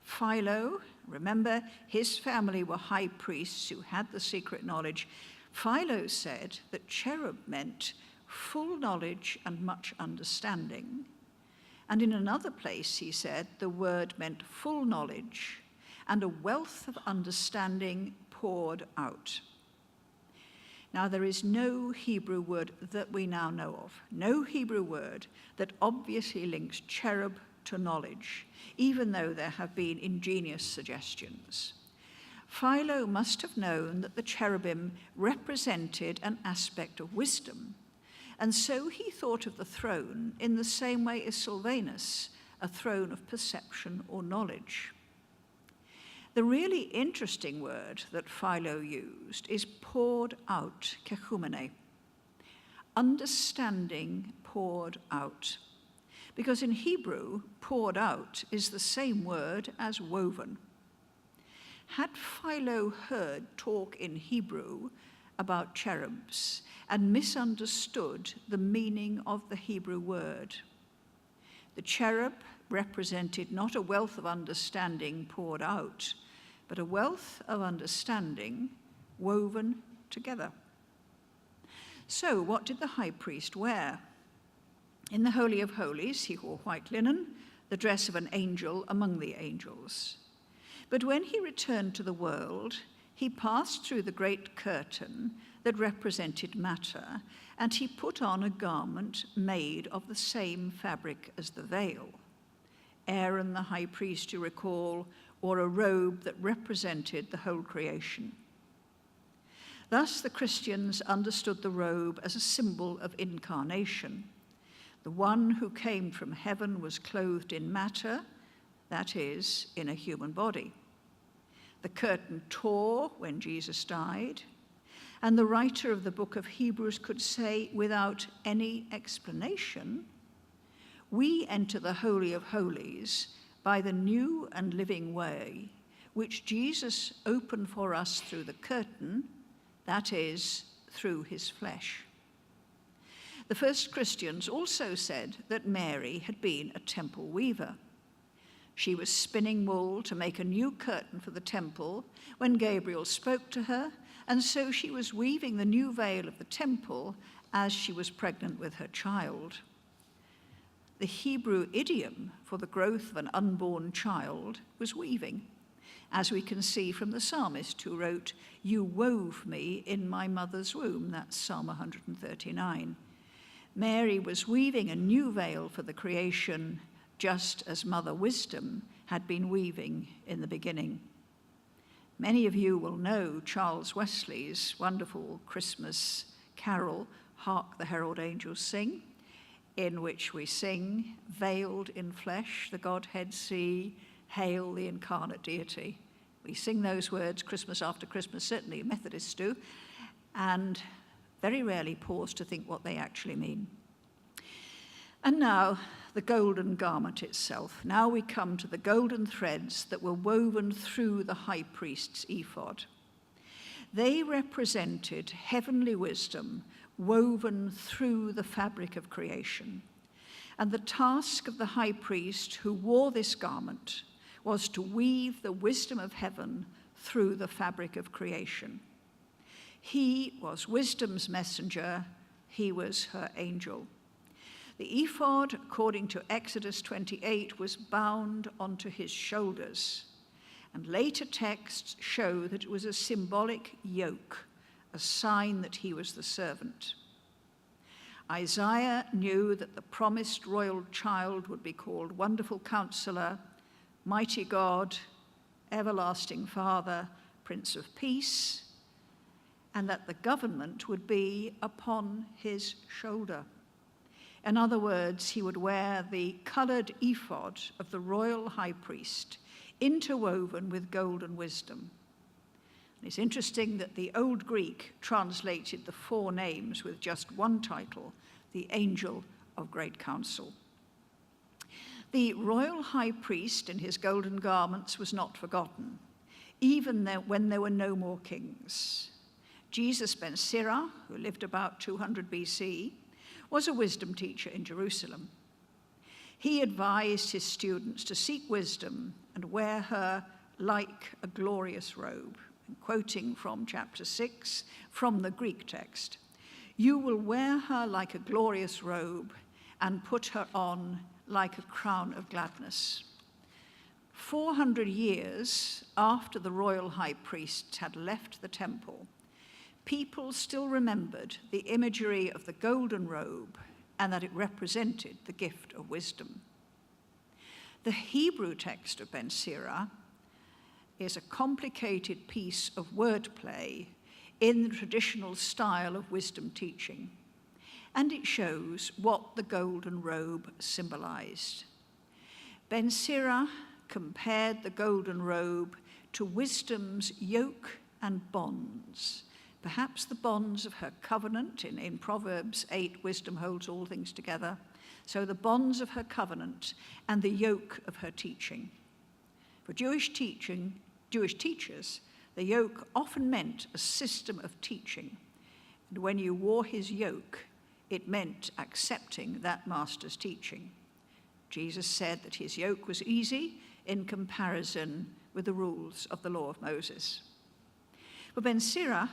Philo, remember, his family were high priests who had the secret knowledge. Philo said that cherub meant full knowledge and much understanding. And in another place, he said, the word meant full knowledge and a wealth of understanding poured out. Now, there is no Hebrew word that we now know of, no Hebrew word that obviously links cherub to knowledge, even though there have been ingenious suggestions. Philo must have known that the cherubim represented an aspect of wisdom, and so he thought of the throne in the same way as Sylvanus, a throne of perception or knowledge. The really interesting word that Philo used is poured out, kechumene, understanding poured out. Because in Hebrew, poured out is the same word as woven. had Philo heard talk in Hebrew about cherubs and misunderstood the meaning of the Hebrew word? The cherub represented not a wealth of understanding poured out, but a wealth of understanding woven together. So what did the high priest wear? In the Holy of Holies, he wore white linen, the dress of an angel among the angels. But when he returned to the world, he passed through the great curtain that represented matter, and he put on a garment made of the same fabric as the veil. Aaron, the high priest, you recall, wore a robe that represented the whole creation. Thus, the Christians understood the robe as a symbol of incarnation. The one who came from heaven was clothed in matter, that is, in a human body. The curtain tore when Jesus died, and the writer of the book of Hebrews could say without any explanation, we enter the Holy of Holies by the new and living way, which Jesus opened for us through the curtain, that is, through his flesh. The first Christians also said that Mary had been a temple weaver. She was spinning wool to make a new curtain for the temple when Gabriel spoke to her, and so she was weaving the new veil of the temple as she was pregnant with her child. The Hebrew idiom for the growth of an unborn child was weaving, as we can see from the psalmist who wrote, "You wove me in my mother's womb." That's Psalm 139. Mary was weaving a new veil for the creation, just as Mother Wisdom had been weaving in the beginning. Many of you will know Charles Wesley's wonderful Christmas carol, "Hark the Herald Angels Sing," in which we sing, "Veiled in flesh, the Godhead see, hail the incarnate deity." We sing those words Christmas after Christmas, certainly Methodists do, and very rarely pause to think what they actually mean. And now, the golden garment itself. Now we come to the golden threads that were woven through the high priest's ephod. They represented heavenly wisdom woven through the fabric of creation. And the task of the high priest who wore this garment was to weave the wisdom of heaven through the fabric of creation. He was wisdom's messenger, he was her angel. The ephod, according to Exodus 28, was bound onto his shoulders, and later texts show that it was a symbolic yoke, a sign that he was the servant. Isaiah knew that the promised royal child would be called Wonderful Counselor, Mighty God, Everlasting Father, Prince of Peace, and that the government would be upon his shoulder. In other words, he would wear the colored ephod of the royal high priest, interwoven with golden wisdom. And it's interesting that the Old Greek translated the four names with just one title, the Angel of Great Counsel. The royal high priest in his golden garments was not forgotten, even when there were no more kings. Jesus ben Sirah, who lived about 200 BC, was a wisdom teacher in Jerusalem. He advised his students to seek wisdom and wear her like a glorious robe. And quoting from chapter 6 from the Greek text, "You will wear her like a glorious robe and put her on like a crown of gladness." 400 years after the royal high priests had left the temple, people still remembered the imagery of the golden robe and that it represented the gift of wisdom. The Hebrew text of Ben Sirah is a complicated piece of wordplay in the traditional style of wisdom teaching, and it shows what the golden robe symbolized. Ben Sirah compared the golden robe to wisdom's yoke and bonds, perhaps the bonds of her covenant. In Proverbs 8, wisdom holds all things together. So the bonds of her covenant and the yoke of her teaching. For Jewish teaching, Jewish teachers, the yoke often meant a system of teaching. And when you wore his yoke, it meant accepting that master's teaching. Jesus said that his yoke was easy in comparison with the rules of the law of Moses. For Ben Sira,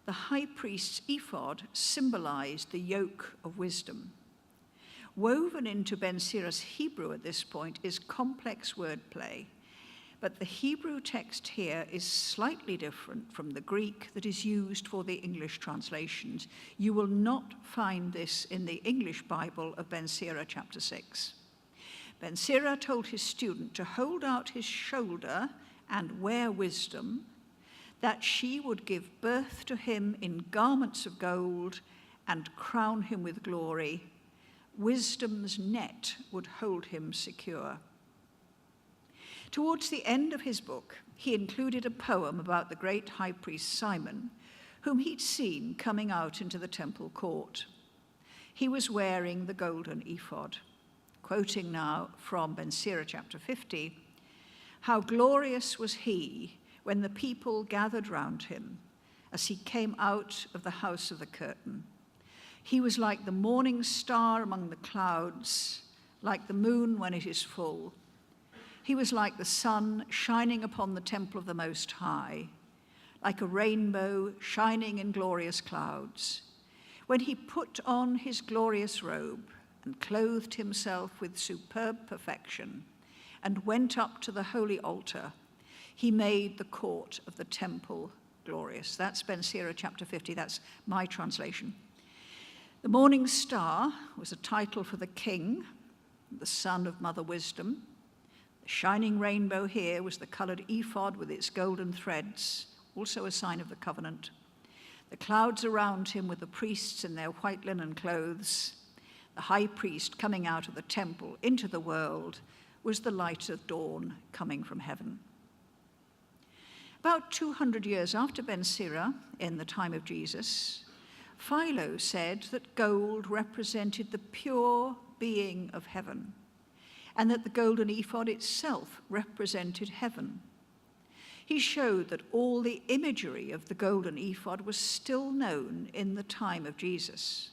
the high priest's ephod symbolized the yoke of wisdom. Woven into Ben Sira's Hebrew at this point is complex wordplay, but the Hebrew text here is slightly different from the Greek that is used for the English translations. You will not find this in the English Bible of Ben Sira chapter 6. Ben Sira told his student to hold out his shoulder and wear wisdom, that she would give birth to him in garments of gold and crown him with glory. Wisdom's net would hold him secure. Towards the end of his book, he included a poem about the great high priest Simon, whom he'd seen coming out into the temple court. He was wearing the golden ephod. Quoting now from Ben Sira chapter 50, "How glorious was he when the people gathered round him as he came out of the house of the curtain. He was like the morning star among the clouds, like the moon when it is full. He was like the sun shining upon the temple of the Most High, like a rainbow shining in glorious clouds. When he put on his glorious robe and clothed himself with superb perfection and went up to the holy altar, he made the court of the temple glorious." That's Ben Sira chapter 50. That's my translation. The morning star was a title for the king, the son of Mother Wisdom. The shining rainbow here was the colored ephod with its golden threads, also a sign of the covenant. The clouds around him were the priests in their white linen clothes. The high priest coming out of the temple into the world was the light of dawn coming from heaven. About 200 years after Ben Sira, in the time of Jesus, Philo said that gold represented the pure being of heaven, and that the golden ephod itself represented heaven. He showed that all the imagery of the golden ephod was still known in the time of Jesus.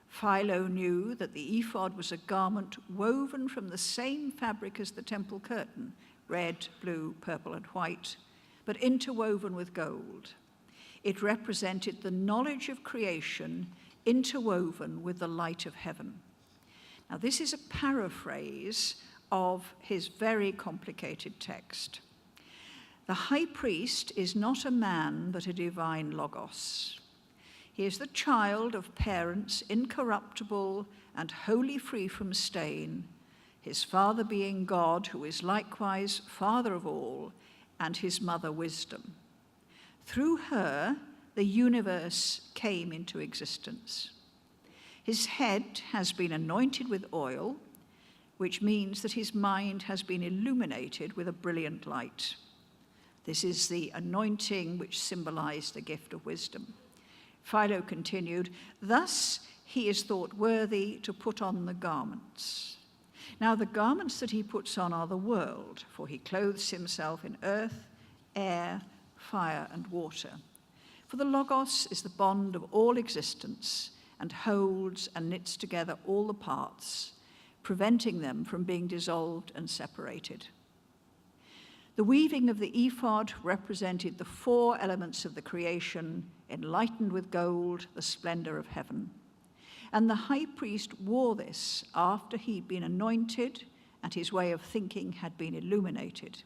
Philo knew that the ephod was a garment woven from the same fabric as the temple curtain, red, blue, purple, and white, but interwoven with gold. It represented the knowledge of creation interwoven with the light of heaven. Now, this is a paraphrase of his very complicated text. The high priest is not a man, but a divine logos. He is the child of parents incorruptible and wholly free from stain, his father being God, who is likewise Father of all, and his mother wisdom. Through her, the universe came into existence. His head has been anointed with oil, which means that his mind has been illuminated with a brilliant light. This is the anointing which symbolized the gift of wisdom. Philo continued, "Thus he is thought worthy to put on the garments. Now the garments that he puts on are the world, for he clothes himself in earth, air, fire, and water. For the Logos is the bond of all existence and holds and knits together all the parts, preventing them from being dissolved and separated." The weaving of the ephod represented the four elements of the creation, enlightened with gold, the splendor of heaven. And the high priest wore this after he'd been anointed and his way of thinking had been illuminated.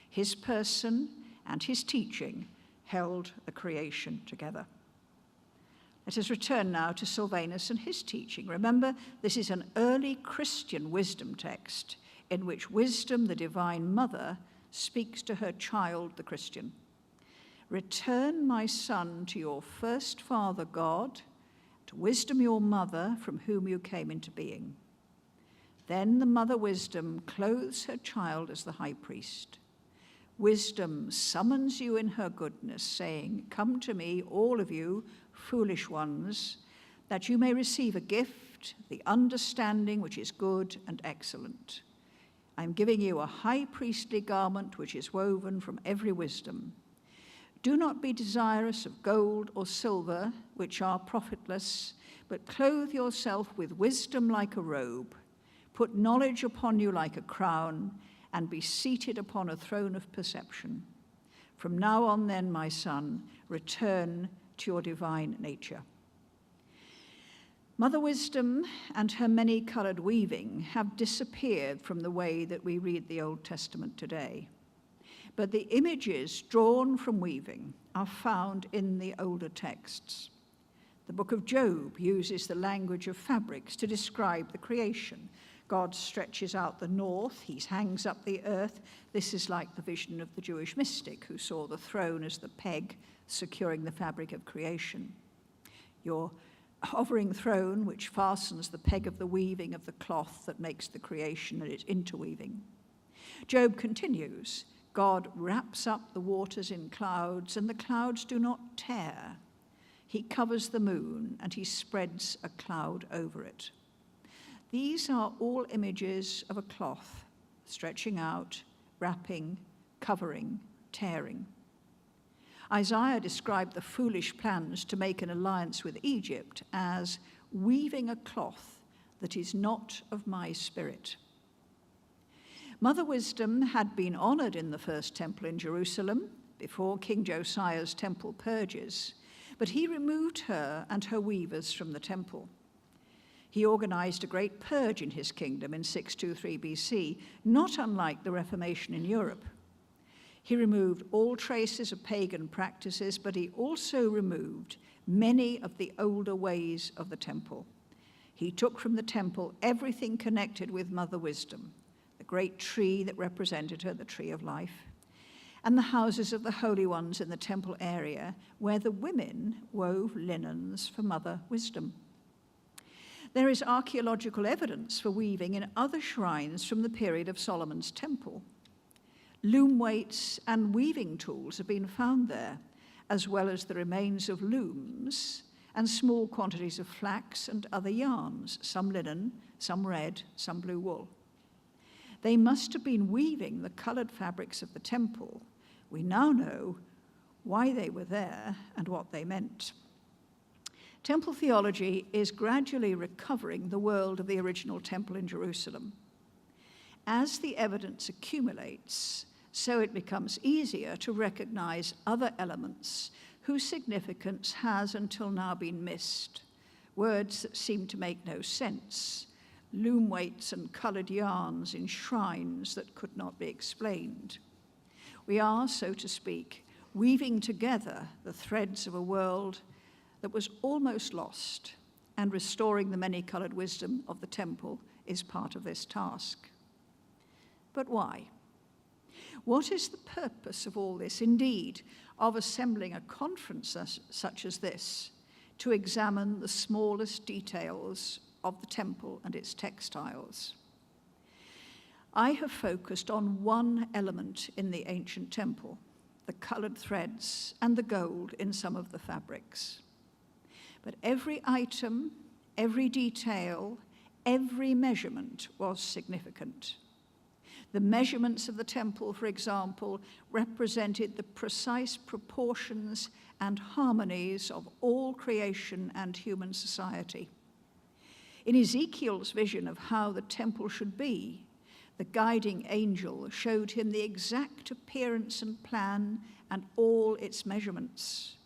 His person and his teaching held the creation together. Let us return now to Sylvanus and his teaching. Remember, this is an early Christian wisdom text in which wisdom, the divine mother, speaks to her child, the Christian. "Return, my son, to your first father, God, to wisdom your mother, from whom you came into being." Then the mother wisdom clothes her child as the high priest. Wisdom summons you in her goodness, saying, "Come to me, all of you, foolish ones, that you may receive a gift, the understanding which is good and excellent. I'm giving you a high priestly garment which is woven from every wisdom. Do not be desirous of gold or silver, which are profitless, but clothe yourself with wisdom like a robe. Put knowledge upon you like a crown, and be seated upon a throne of perception. From now on then, my son, return to your divine nature. Mother Wisdom and her many-colored weaving have disappeared from the way that we read the Old Testament today. But the images drawn from weaving are found in the older texts. The book of Job uses the language of fabrics to describe the creation. God stretches out the north, he hangs up the earth. This is like the vision of the Jewish mystic who saw the throne as the peg securing the fabric of creation. Your hovering throne, which fastens the peg of the weaving of the cloth that makes the creation and its interweaving. Job continues, God wraps up the waters in clouds, and the clouds do not tear. He covers the moon, and he spreads a cloud over it. These are all images of a cloth, stretching out, wrapping, covering, tearing. Isaiah described the foolish plans to make an alliance with Egypt as weaving a cloth that is not of my spirit. Mother Wisdom had been honored in the first temple in Jerusalem before King Josiah's temple purges, but he removed her and her weavers from the temple. He organized a great purge in his kingdom in 623 BC, not unlike the Reformation in Europe. He removed all traces of pagan practices, but he also removed many of the older ways of the temple. He took from the temple everything connected with Mother Wisdom, the great tree that represented her, the tree of life, and the houses of the holy ones in the temple area, where the women wove linens for Mother Wisdom. There is archaeological evidence for weaving in other shrines from the period of Solomon's temple. Loom weights and weaving tools have been found there, as well as the remains of looms and small quantities of flax and other yarns, some linen, some red, some blue wool. They must have been weaving the colored fabrics of the temple. We now know why they were there and what they meant. Temple theology is gradually recovering the world of the original temple in Jerusalem. As the evidence accumulates, so it becomes easier to recognize other elements whose significance has until now been missed. Words that seem to make no sense, loom weights and colored yarns in shrines that could not be explained. We are, so to speak, weaving together the threads of a world that was almost lost, and restoring the many-colored wisdom of the temple is part of this task. But why? What is the purpose of all this, indeed, of assembling a conference such as this to examine the smallest details of the temple and its textiles? I have focused on one element in the ancient temple, the colored threads and the gold in some of the fabrics. But every item, every detail, every measurement was significant. The measurements of the temple, for example, represented the precise proportions and harmonies of all creation and human society. In Ezekiel's vision of how the temple should be, the guiding angel showed him the exact appearance and plan and all its measurements.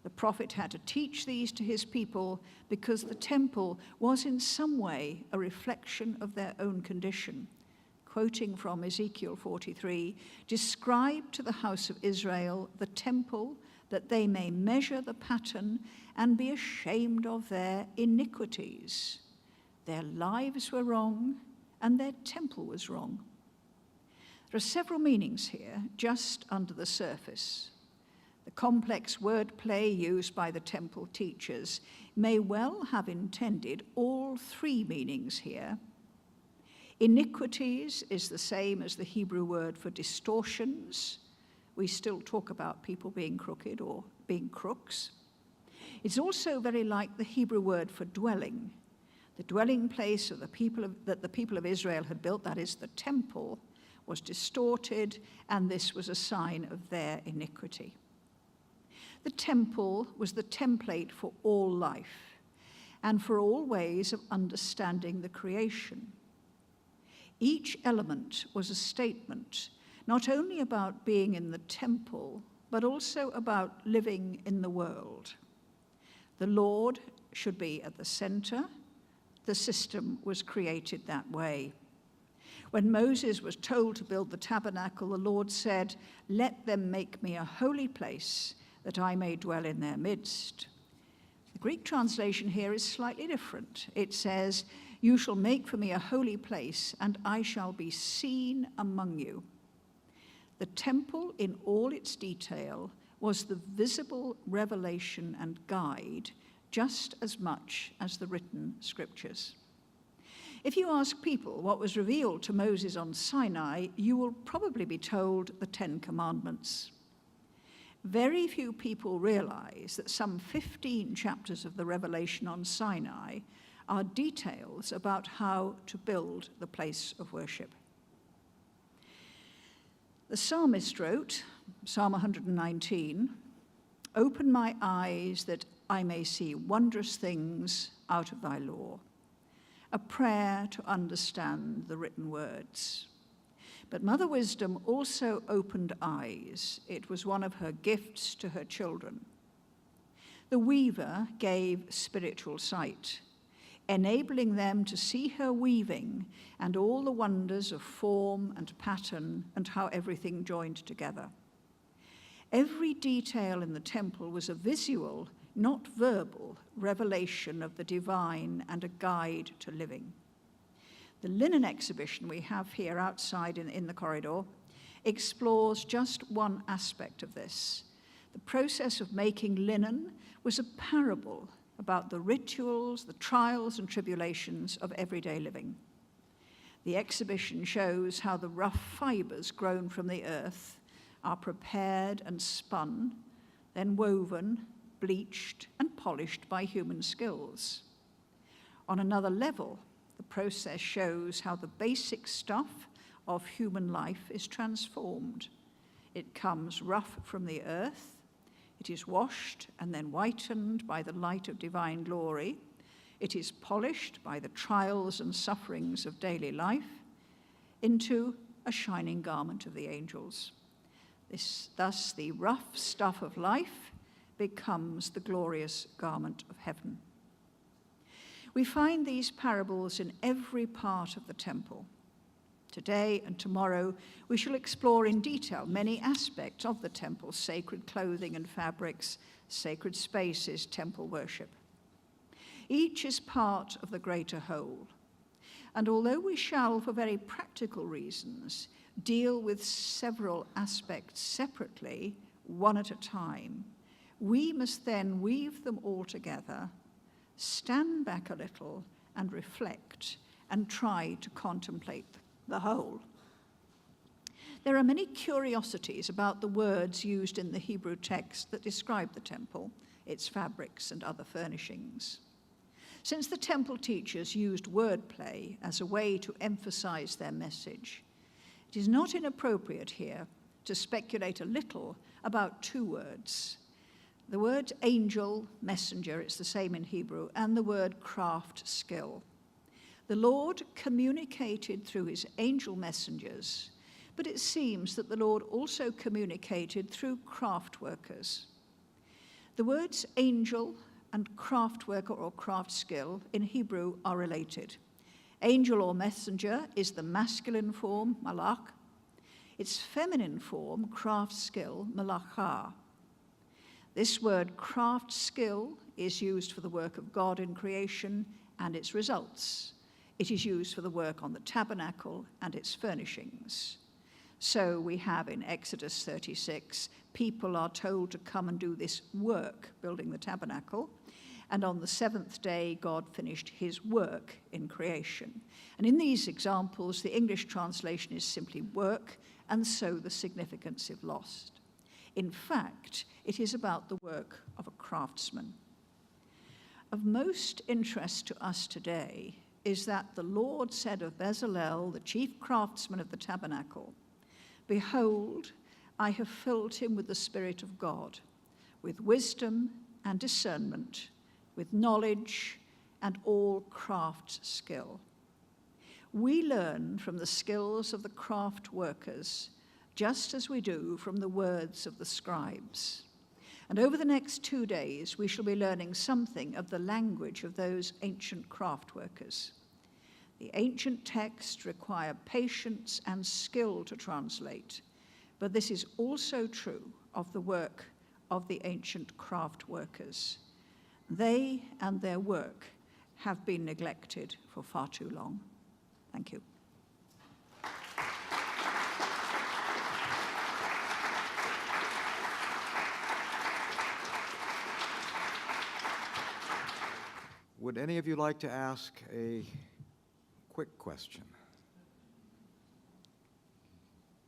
The prophet had to teach these to his people because the temple was in some way a reflection of their own condition. Quoting from Ezekiel 43, "Describe to the house of Israel the temple, that they may measure the pattern and be ashamed of their iniquities. Their lives were wrong, and their temple was wrong." There are several meanings here, just under the surface. The complex wordplay used by the temple teachers may well have intended all three meanings here. Iniquities is the same as the Hebrew word for distortions. We still talk about people being crooked or being crooks. It's also very like the Hebrew word for dwelling. The dwelling place of that the people of Israel had built, that is, the temple, was distorted, and this was a sign of their iniquity. The temple was the template for all life and for all ways of understanding the creation. Each element was a statement not only about being in the temple, but also about living in the world. The Lord should be at the center. The system was created that way. When Moses was told to build the tabernacle, the Lord said, "Let them make me a holy place, that I may dwell in their midst." The Greek translation here is slightly different. It says, "You shall make for me a holy place, and I shall be seen among you." The temple in all its detail was the visible revelation and guide just as much as the written scriptures. If you ask people what was revealed to Moses on Sinai, you will probably be told the 10 Commandments. Very few people realize that some 15 chapters of the Revelation on Sinai are details about how to build the place of worship. The psalmist wrote, Psalm 119, "Open my eyes that I may see wondrous things out of thy law," a prayer to understand the written words. But Mother Wisdom also opened eyes. It was one of her gifts to her children. The weaver gave spiritual sight, enabling them to see her weaving and all the wonders of form and pattern and how everything joined together. Every detail in the temple was a visual, not verbal, revelation of the divine and a guide to living. The linen exhibition we have here outside in the corridor explores just one aspect of this. The process of making linen was a parable about the rituals, the trials and tribulations of everyday living. The exhibition shows how the rough fibers grown from the earth are prepared and spun, then woven, bleached, and polished by human skills. On another level, the process shows how the basic stuff of human life is transformed. It comes rough from the earth, it is washed and then whitened by the light of divine glory, it is polished by the trials and sufferings of daily life into a shining garment of the angels. Thus, the rough stuff of life becomes the glorious garment of heaven. We find these parables in every part of the temple. Today and tomorrow, we shall explore in detail many aspects of the temple's sacred clothing and fabrics, sacred spaces, temple worship. Each is part of the greater whole. And although we shall, for very practical reasons, deal with several aspects separately, one at a time, we must then weave them all together, stand back a little and reflect and try to contemplate the whole. There are many curiosities about the words used in the Hebrew text that describe the temple, its fabrics and other furnishings. Since the temple teachers used wordplay as a way to emphasize their message, it is not inappropriate here to speculate a little about two words. The word angel, messenger, it's the same in Hebrew, and the word craft, skill. The Lord communicated through his angel messengers, but it seems that the Lord also communicated through craft workers. The words angel and craft worker or craft skill in Hebrew are related. Angel or messenger is the masculine form, malach. Its feminine form, craft skill, malacha. This word craft skill is used for the work of God in creation and its results. It is used for the work on the tabernacle and its furnishings. So we have in Exodus 36, people are told to come and do this work, building the tabernacle. And on the seventh day, God finished his work in creation. And in these examples, the English translation is simply work, and so the significance is lost. In fact, it is about the work of a craftsman. Of most interest to us today is that the Lord said of Bezalel, the chief craftsman of the tabernacle, "Behold, I have filled him with the Spirit of God, with wisdom and discernment, with knowledge and all craft skill." We learn from the skills of the craft workers, just as we do from the words of the scribes. And over the next 2 days, we shall be learning something of the language of those ancient craft workers. The ancient texts require patience and skill to translate, but this is also true of the work of the ancient craft workers. They and their work have been neglected for far too long. Thank you. Would any of you like to ask a quick question?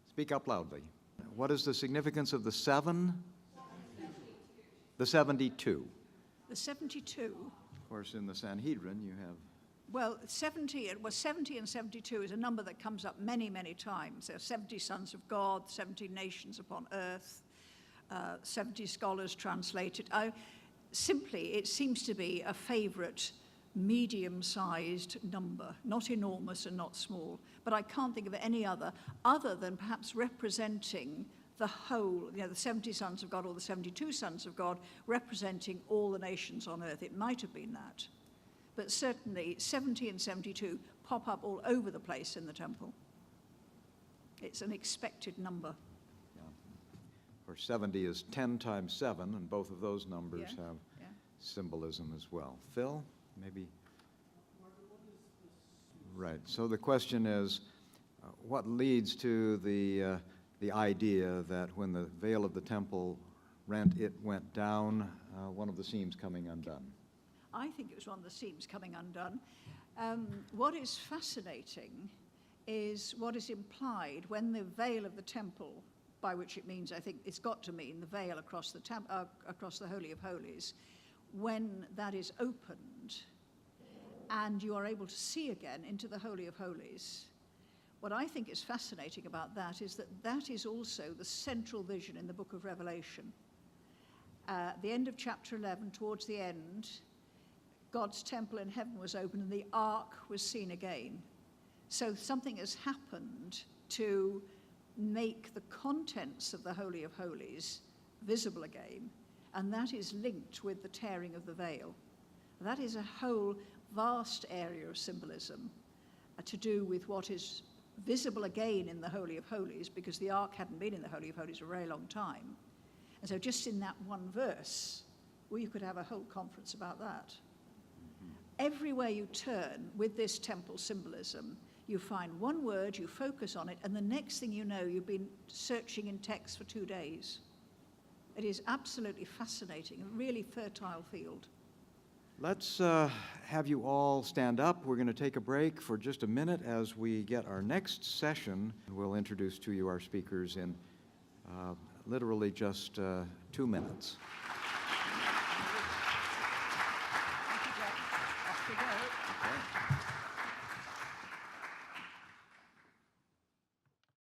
Speak up loudly. What is the significance of the 7? The 72. The 72. Of course, in the Sanhedrin, you have... Well, 70 and 72 is a number that comes up many, many times. There are 70 sons of God, 70 nations upon earth, 70 scholars translate it. Simply, it seems to be a favorite medium-sized number, not enormous and not small, but I can't think of any other than perhaps representing the whole, the 70 sons of God or the 72 sons of God, representing all the nations on earth. It might have been that. But certainly 70 and 72 pop up all over the place in the temple. It's an expected number. Yeah. Of course, 70 is 10 times 7, and both of those numbers have symbolism as well. Phil, maybe? Right. So the question is, what leads to the idea that when the veil of the temple rent, it went down, one of the seams coming undone? I think it was one of the seams coming undone. What is fascinating is what is implied when the veil of the temple, by which it means, I think it's got to mean the veil across the Holy of Holies, when that is opened and you are able to see again into the Holy of Holies. What I think is fascinating about that is that that is also the central vision in the book of Revelation. The end of chapter 11, towards the end, God's temple in heaven was opened and the ark was seen again. So something has happened to make the contents of the Holy of Holies visible again, and that is linked with the tearing of the veil. That is a whole vast area of symbolism to do with what is visible again in the Holy of Holies, because the ark hadn't been in the Holy of Holies a very long time. And so just in that one verse, well, you could have a whole conference about that. Everywhere you turn with this temple symbolism, you find one word, you focus on it, and the next thing you know, you've been searching in text for 2 days. It is absolutely fascinating, a really fertile field. Let's have you all stand up. We're going to take a break for just a minute as we get our next session. We'll introduce to you our speakers in literally just 2 minutes.